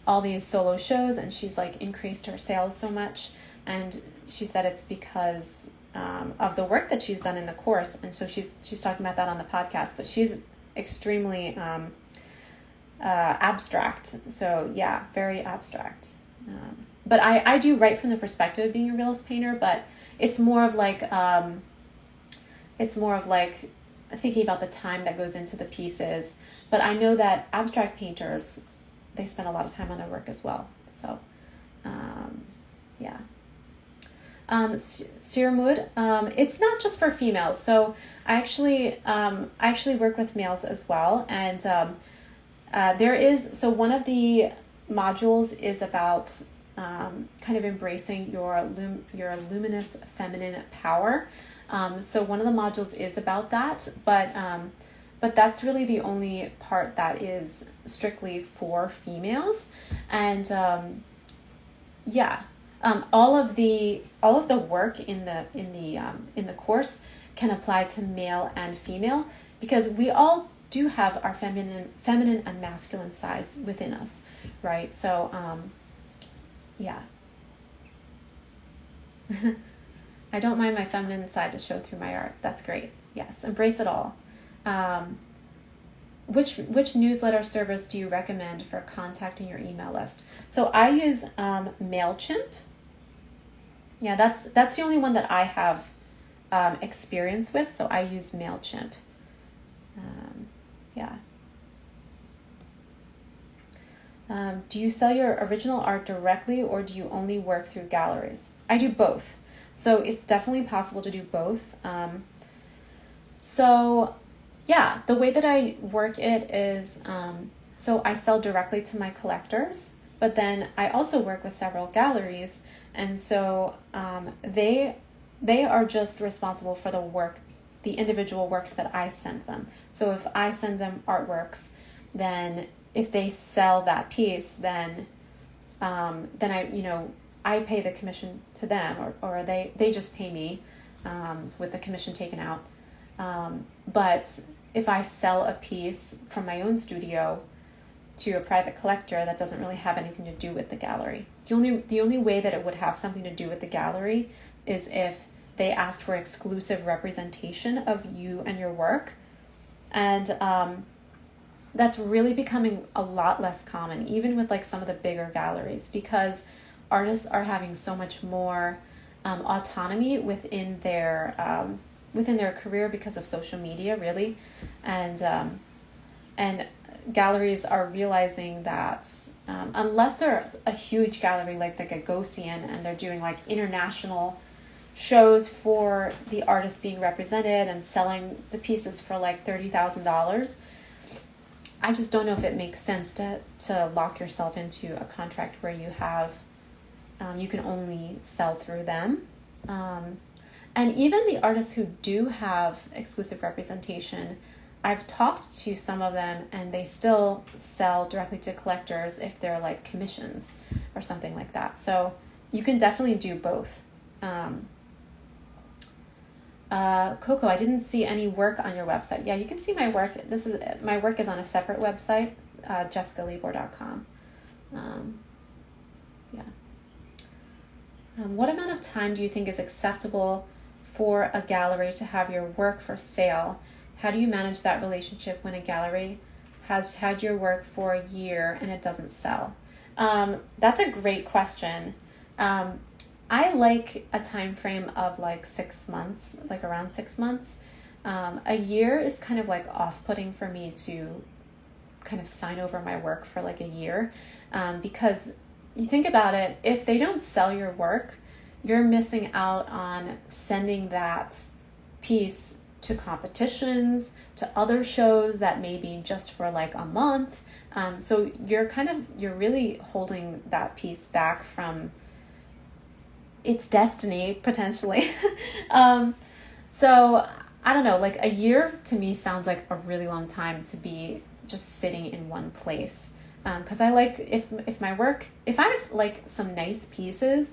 all these solo shows, and she's like increased her sales so much, and she said it's because of the work that she's done in the course. And so she's talking about that on the podcast, but she's extremely abstract. So yeah, very abstract. But I do write from the perspective of being a realist painter, but it's more of like thinking about the time that goes into the pieces. But I know that abstract painters, they spend a lot of time on their work as well. So yeah. Siramud, it's not just for females. So I actually work with males as well. And so one of the modules is about kind of embracing your luminous feminine power. So one of the modules is about that, but that's really the only part that is strictly for females. And yeah. All of the work in the course can apply to male and female, because we all do have our feminine and masculine sides within us, right? So yeah. I don't mind my feminine side to show through my art. That's great. Yes, embrace it all. Which newsletter service do you recommend for contacting your email list? So I use MailChimp. Yeah, that's the only one that I have experience with. So I use MailChimp. Yeah. Do you sell your original art directly, or do you only work through galleries? I do both. So it's definitely possible to do both. So yeah, the way that I work it is, so I sell directly to my collectors, but then I also work with several galleries. And so they are just responsible for the individual works that I send them. So if I send them artworks, then if they sell that piece, then I pay the commission to them, or they just pay me with the commission taken out. But if I sell a piece from my own studio to a private collector, that doesn't really have anything to do with the gallery. The only way that it would have something to do with the gallery is if they asked for exclusive representation of you and your work. And that's really becoming a lot less common, even with like some of the bigger galleries, because artists are having so much more autonomy within their career because of social media, really. And galleries are realizing that unless they're a huge gallery like the Gagosian, and they're doing like international shows for the artist being represented and selling the pieces for like $30,000, I just don't know if it makes sense to lock yourself into a contract where you have you can only sell through them. And even the artists who do have exclusive representation, I've talked to some of them and they still sell directly to collectors if they're like commissions or something like that. So you can definitely do both. Coco, I didn't see any work on your website. Yeah, you can see my work. My work is on a separate website, jessicalibor.com. Yeah. What amount of time do you think is acceptable for a gallery to have your work for sale? How do you manage that relationship when a gallery has had your work for a year and it doesn't sell? That's a great question. I like a time frame of like 6 months, like around 6 months. A year is kind of like off-putting for me to kind of sign over my work for like a year, because you think about it, if they don't sell your work, you're missing out on sending that piece to competitions, to other shows that may be just for like a month. So you're really holding that piece back from its destiny potentially. So I don't know, like a year to me sounds like a really long time to be just sitting in one place. Because I like, if I have like some nice pieces,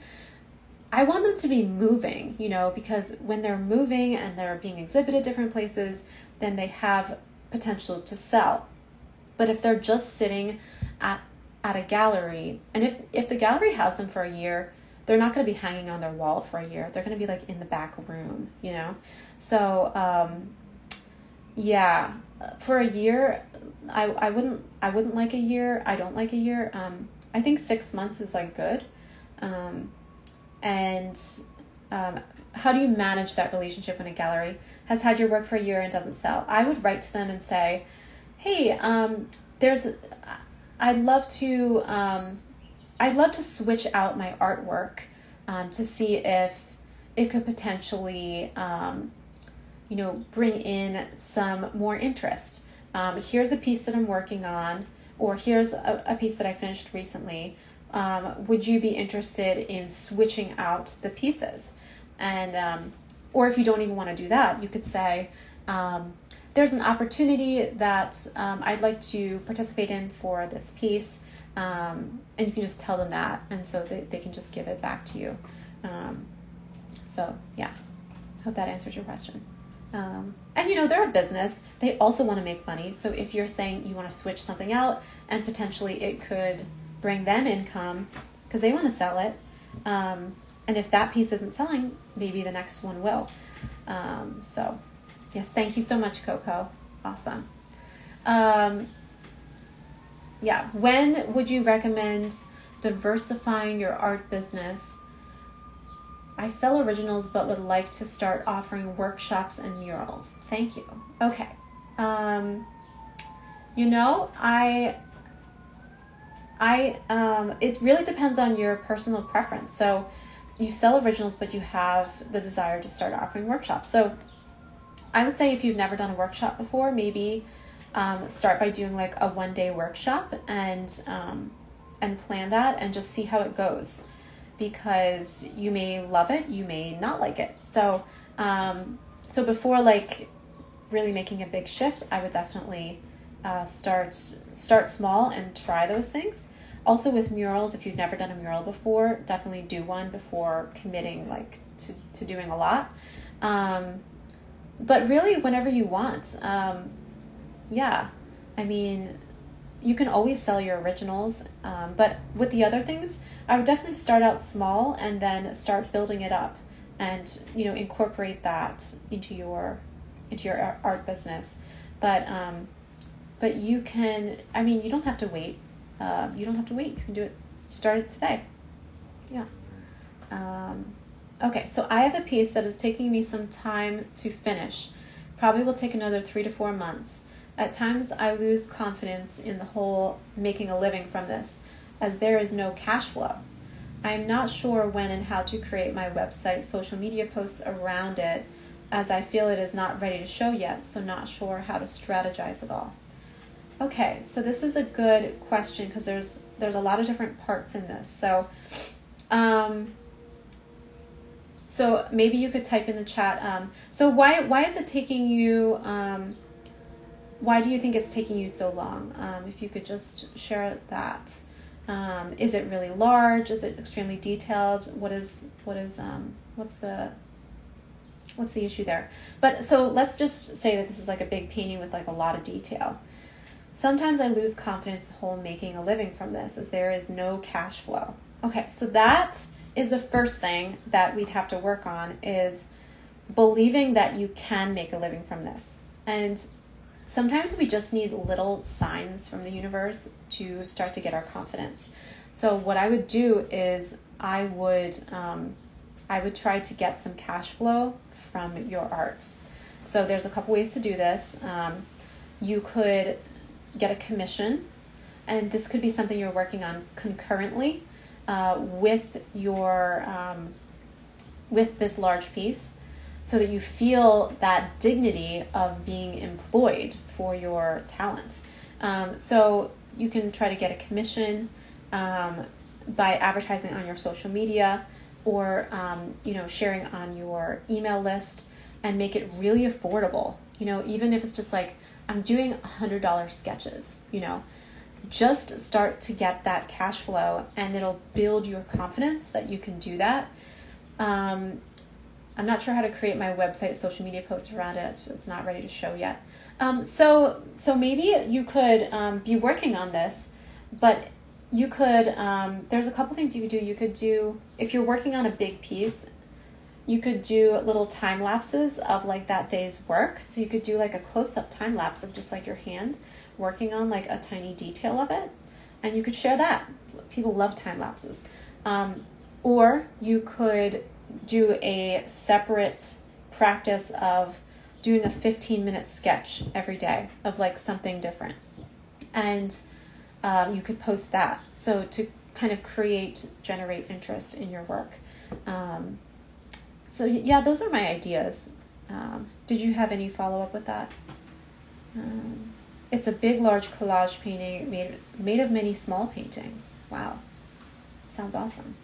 I want them to be moving, because when they're moving and they're being exhibited different places, then they have potential to sell. But if they're just sitting at a gallery, and if the gallery has them for a year, they're not going to be hanging on their wall for a year. They're going to be like in the back room, So, yeah, for a year, I wouldn't like a year. I don't like a year. I think 6 months is like good. And how do you manage that relationship when a gallery has had your work for a year and doesn't sell? I would write to them and say, hey, I'd love to switch out my artwork to see if it could potentially, bring in some more interest. Here's a piece that I'm working on, or here's a piece that I finished recently. Would you be interested in switching out the pieces? And, or if you don't even want to do that, you could say, there's an opportunity that I'd like to participate in for this piece. And you can just tell them that, and so they can just give it back to you. So yeah, hope that answers your question. And they're a business. They also want to make money. So if you're saying you want to switch something out and potentially it could bring them income because they want to sell it. And if that piece isn't selling, maybe the next one will. So yes, thank you so much, Coco. Awesome. Yeah, when would you recommend diversifying your art business? I sell originals but would like to start offering workshops and murals. Thank you. Okay. It really depends on your personal preference. So you sell originals but you have the desire to start offering workshops. So I would say if you've never done a workshop before, maybe start by doing like a 1-day workshop and plan that and just see how it goes, because you may love it, you may not like it. So before like really making a big shift, I would definitely start small and try those things. Also with murals, if you've never done a mural before, definitely do one before committing like to doing a lot. But really whenever you want. Yeah, I mean, you can always sell your originals, but with the other things, I would definitely start out small and then start building it up, and incorporate that into your art business. But you can. I mean, you don't have to wait. You don't have to wait. You can do it. Start it today. Yeah. Okay, so I have a piece that is taking me some time to finish. Probably will take another 3 to 4 months. At times, I lose confidence in the whole making a living from this, as there is no cash flow. I am not sure when and how to create my website social media posts around it, as I feel it is not ready to show yet, so not sure how to strategize it all. Okay, so this is a good question because there's a lot of different parts in this. So So maybe you could type in the chat. So why is it taking you? Why do you think it's taking you so long? If you could just share that. Is it really large? Is it extremely detailed? What's the issue there? But so let's just say that this is like a big painting with like a lot of detail. Sometimes I lose confidence in the whole making a living from this, as there is no cash flow. Okay, so that is the first thing that we'd have to work on, is believing that you can make a living from this. And sometimes we just need little signs from the universe to start to get our confidence. So what I would do is I would try to get some cash flow from your art. So there's a couple ways to do this. You could get a commission, and this could be something you're working on concurrently with this large piece, so that you feel that dignity of being employed for your talent. So you can try to get a commission by advertising on your social media, or sharing on your email list, and make it really affordable. Even if it's just like, I'm doing $100 sketches, just start to get that cash flow, and it'll build your confidence that you can do that. I'm not sure how to create my website social media post around it. It's not ready to show yet. So maybe you could be working on this, but you could, there's a couple things you could do. You could do, if you're working on a big piece, you could do little time lapses of like that day's work. So you could do like a close-up time lapse of just like your hand working on like a tiny detail of it, and you could share that. People love time lapses. Or you could do a separate practice of doing a 15-minute sketch every day of like something different, and you could post that, so to kind of generate interest in your work. So yeah, those are my ideas. Did you have any follow-up with that? It's a big, large collage painting made of many small paintings. Wow, sounds awesome.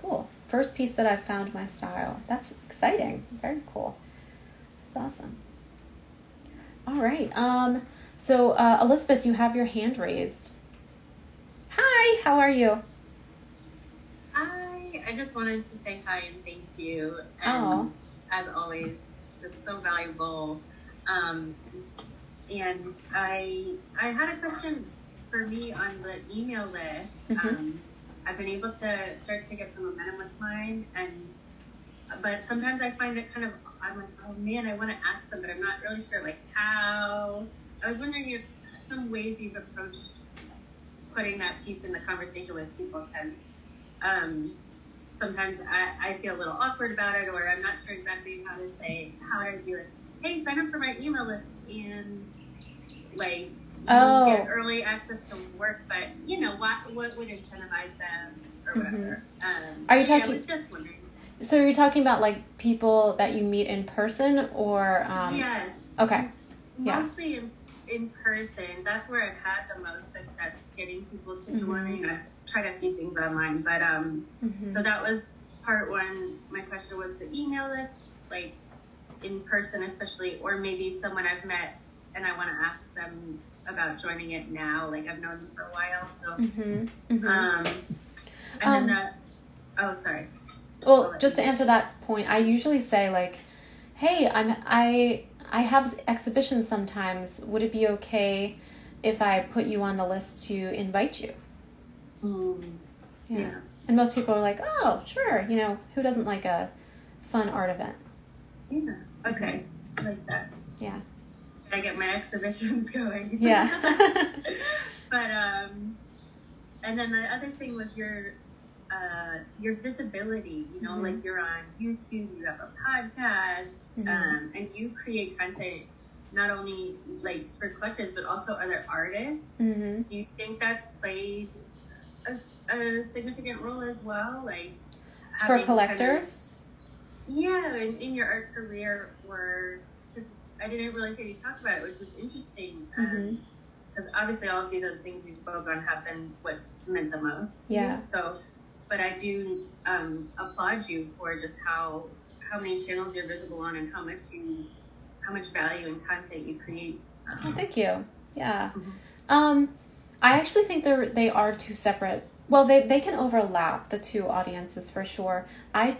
Cool. First piece that I found my style. That's exciting. Very cool. That's awesome. All right. So Elizabeth, you have your hand raised. Hi, how are you? Hi, I just wanted to say hi and thank you. And as always, just so valuable. And I had a question for me on the email list. Mm-hmm. I've been able to start to get some momentum with mine, but sometimes I find it I'm like, oh man, I want to ask them, but I'm not really sure like how. I was wondering if some ways you've approached putting that piece in the conversation with people, because sometimes I feel a little awkward about it, or I'm not sure exactly how to do it. Hey, sign up for my email list and like get early access to work, but what would incentivize them or whatever. Are you talking? I was just wondering. So you're talking about like people that you meet in person, or Yes. Okay. Yeah. Mostly in person. That's where I've had the most success getting people to join. I've tried a few things online, but so that was part one. My question was the email list, like in person especially, or maybe someone I've met and I want to ask them about joining it now. Like I've known them for a while, so and then sorry. Well, just to answer that point, I usually say like, hey, I have exhibitions sometimes. Would it be okay if I put you on the list to invite you? Yeah. And most people are like, oh, sure. Who doesn't like a fun art event? Yeah. Okay. I like that. Yeah. I get my exhibitions going. Yeah. But and then the other thing was your visibility. Like you're on YouTube, you have a podcast, and you create content not only like for collectors but also other artists. Do you think that plays a significant role as well, like for collectors? In your art career, or I didn't really hear you talk about it, which was interesting. Because obviously all of these other things you spoke on have been what meant the most. Yeah. So but I do applaud you for just how many channels you're visible on and how much value and content you create. Oh, thank you. Yeah. I actually think they are two separate. Well, they can overlap, the two audiences, for sure. I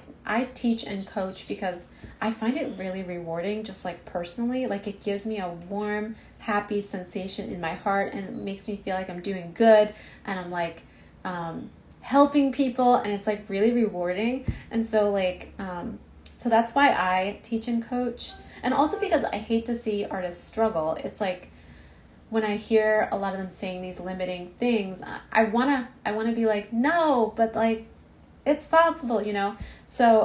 teach and coach because I find it really rewarding, just like personally. Like, it gives me a warm, happy sensation in my heart, and it makes me feel like I'm doing good, and I'm like helping people, and it's like really rewarding. And so like so that's why I teach and coach. And also because I hate to see artists struggle. It's like, when I hear a lot of them saying these limiting things, I wanna be like, no, but like, it's possible, you know? So,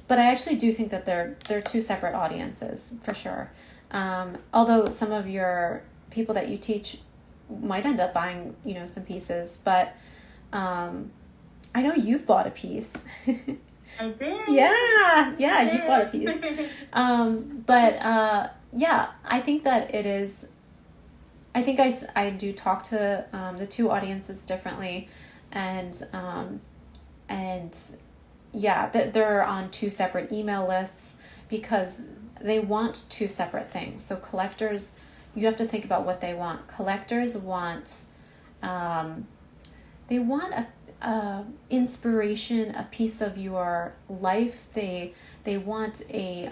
but I actually do think that they're two separate audiences, for sure. Although some of your people that you teach might end up buying, you know, some pieces, but I know you've bought a piece. I did. Yeah, you bought a piece. Yeah, I think that it is. I think I do talk to the two audiences differently, and yeah, they're on two separate email lists because they want two separate things. So collectors, you have to think about what they want. Collectors want, they want a inspiration, a piece of your life. They want a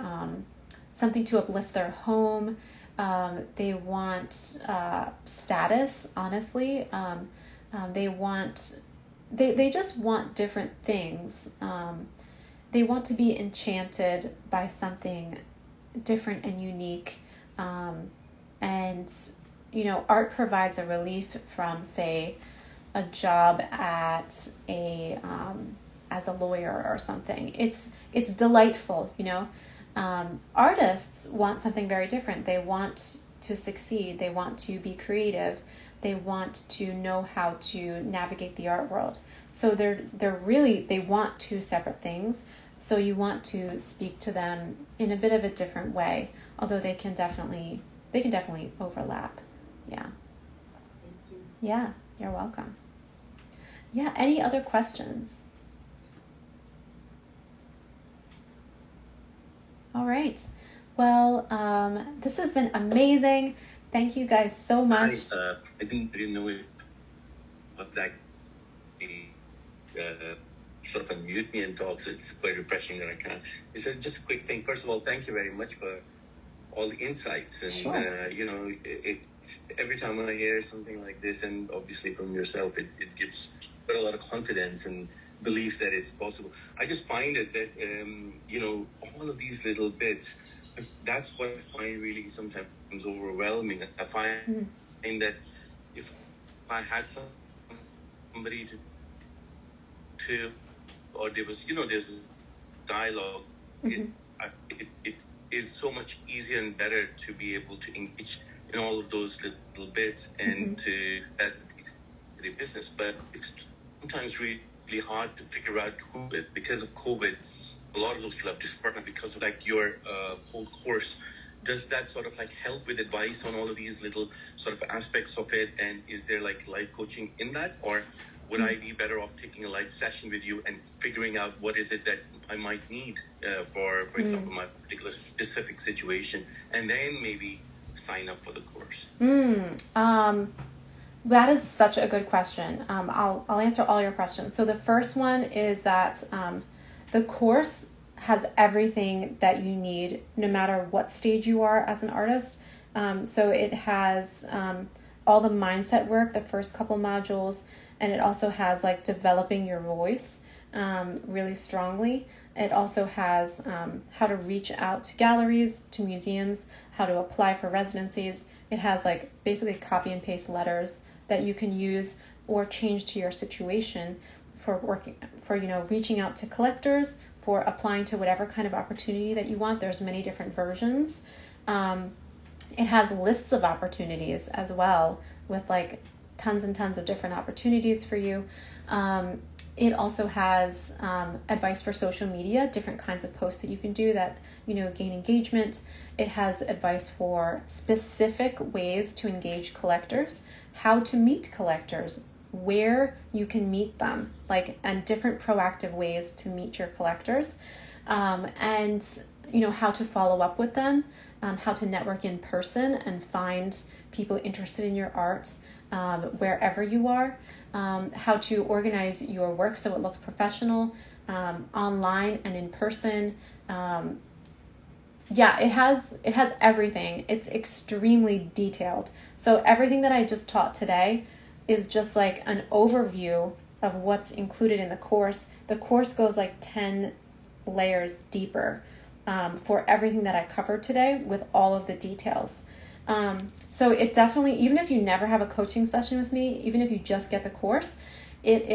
something to uplift their home. They want status, honestly. They just want different things. They want to be enchanted by something different and unique. And, you know, art provides a relief from, say, a job at as a lawyer or something. It's delightful, you know. Artists want something very different. They want to succeed. They want to be creative. They want to know how to navigate the art world. So they want two separate things. So you want to speak to them in a bit of a different way, although they can definitely overlap. Yeah. Thank you. Yeah, you're welcome. Yeah, any other questions? All right. Well, this has been amazing. Thank you guys so much. I didn't know if that sort of unmute me and talk, so it's quite refreshing that I can. It's just a quick thing. First of all, thank you very much for all the insights. And, Sure. you know, it's every time I hear something like this, and obviously from yourself, it gives a lot of confidence and belief that it's possible. I just find it that, you know, all of these little bits, that's what I find really sometimes overwhelming. I find that if I had somebody to or there was, you know, there's dialogue, it is so much easier and better to be able to engage in all of those little bits and to as the business. But it's sometimes really hard to figure out who, because of COVID, a lot of those people have dispersed because of like your whole course. Does that sort of like help with advice on all of these little sort of aspects of it? And is there like life coaching in that? Or would I be better off taking a live session with you and figuring out what is it that I might need for example, my particular specific situation, and then maybe sign up for the course? That is such a good question. I'll answer all your questions. So the first one is that the course has everything that you need, no matter what stage you are as an artist. So it has all the mindset work, the first couple modules, and it also has like developing your voice really strongly. It also has how to reach out to galleries, to museums, how to apply for residencies. It has like basically copy and paste letters that you can use or change to your situation for reaching out to collectors, for applying to whatever kind of opportunity that you want. There's many different versions. It has lists of opportunities as well, with like tons and tons of different opportunities for you. It also has advice for social media, different kinds of posts that you can do that, gain engagement. It has advice for specific ways to engage collectors, how to meet collectors, where you can meet them, like, and different proactive ways to meet your collectors, and how to follow up with them, how to network in person and find people interested in your art wherever you are, how to organize your work so it looks professional, online and in person. It has everything. It's extremely detailed. So everything that I just taught today is just like an overview of what's included in the course. The course goes like 10 layers deeper for everything that I covered today with all of the details. So it definitely, even if you never have a coaching session with me, even if you just get the course, it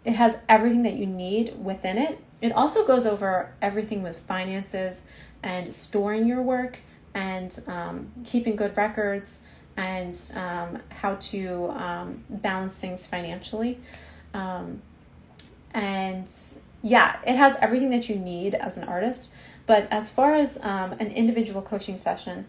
has everything that you need within it. It also goes over everything with finances and storing your work and keeping good records and how to balance things financially. It has everything that you need as an artist. But as far as an individual coaching session,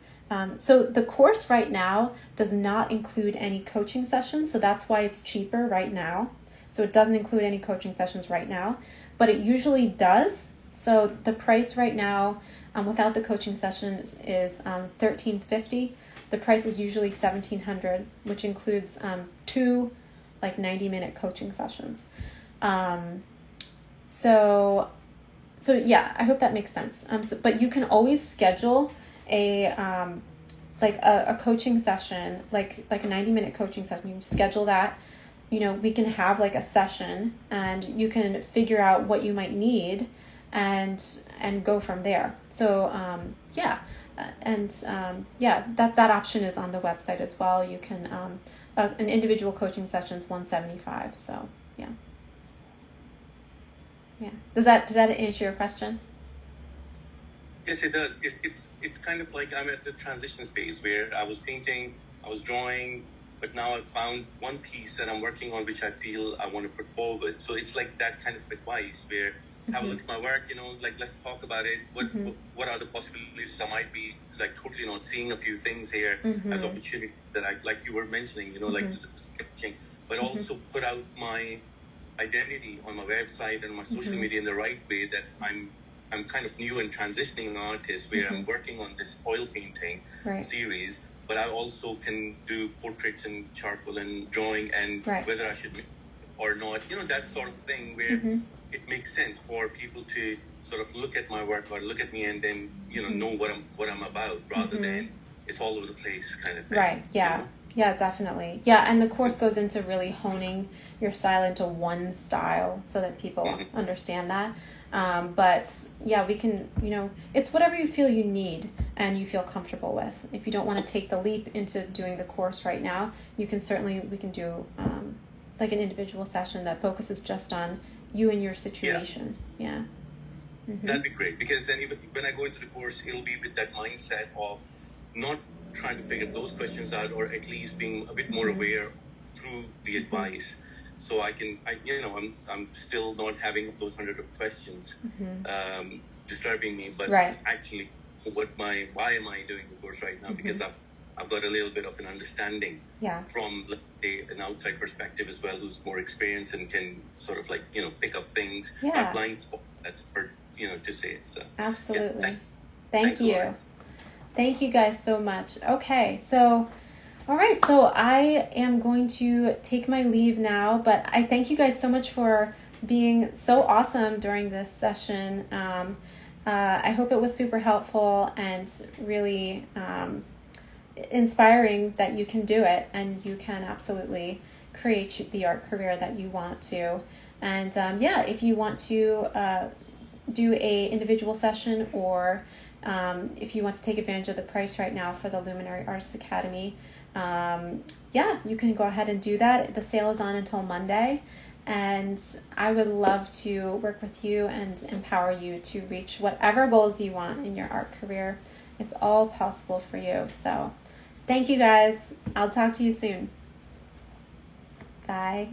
so the course right now does not include any coaching sessions, so that's why it's cheaper right now. So it doesn't include any coaching sessions right now, but it usually does. So the price right now without the coaching sessions is $1,350. The price is usually $1,700, which includes 2 like 90-minute coaching sessions. So I hope that makes sense. But you can always schedule a coaching session, like a 90-minute coaching session. You can schedule that. We can have like a session, and you can figure out what you might need, and go from there. So that option is on the website as well. You can an individual coaching session is $175. So yeah. Does that answer your question? Yes, it does. It's kind of like I'm at the transition phase where I was painting, I was drawing, but now I've found one piece that I'm working on, which I feel I want to put forward. So it's like that kind of advice where have a look at my work, like let's talk about it. What are the possibilities? I might be like totally not seeing a few things here as opportunity that I, like you were mentioning, like the sketching, but also put out my identity on my website and my social media in the right way, that I'm kind of new and transitioning artist where I'm working on this oil painting series, but I also can do portraits and charcoal and drawing, and whether I should or not, that sort of thing where it makes sense for people to sort of look at my work or look at me and then, know what I'm about, rather than it's all over the place kind of thing. Right. Yeah. Yeah, definitely. Yeah, and the course goes into really honing your style into one style so that people understand that. But yeah, we can, it's whatever you feel you need and you feel comfortable with. If you don't want to take the leap into doing the course right now, we can do like an individual session that focuses just on you and your situation. Yeah. That'd be great, because then even when I go into the course, it'll be with that mindset of not trying to figure those questions out, or at least being a bit more aware through the advice. So I'm still not having those 100 questions disturbing me, but actually why am I doing the course right now? Because I've got a little bit of an understanding from, let's say, an outside perspective as well, who's more experienced and can sort of like, pick up things, a blind spot, that's to say it. So absolutely. Thank you. Thank you guys so much. Okay, so all right, so I am going to take my leave now, but I thank you guys so much for being so awesome during this session. I hope it was super helpful and really inspiring that you can do it and you can absolutely create the art career that you want to. And if you want to do a individual session, or if you want to take advantage of the price right now for the Luminary Artists Academy, you can go ahead and do that. The sale is on until Monday, and I would love to work with you and empower you to reach whatever goals you want in your art career. It's all possible for you. So thank you guys. I'll talk to you soon. Bye.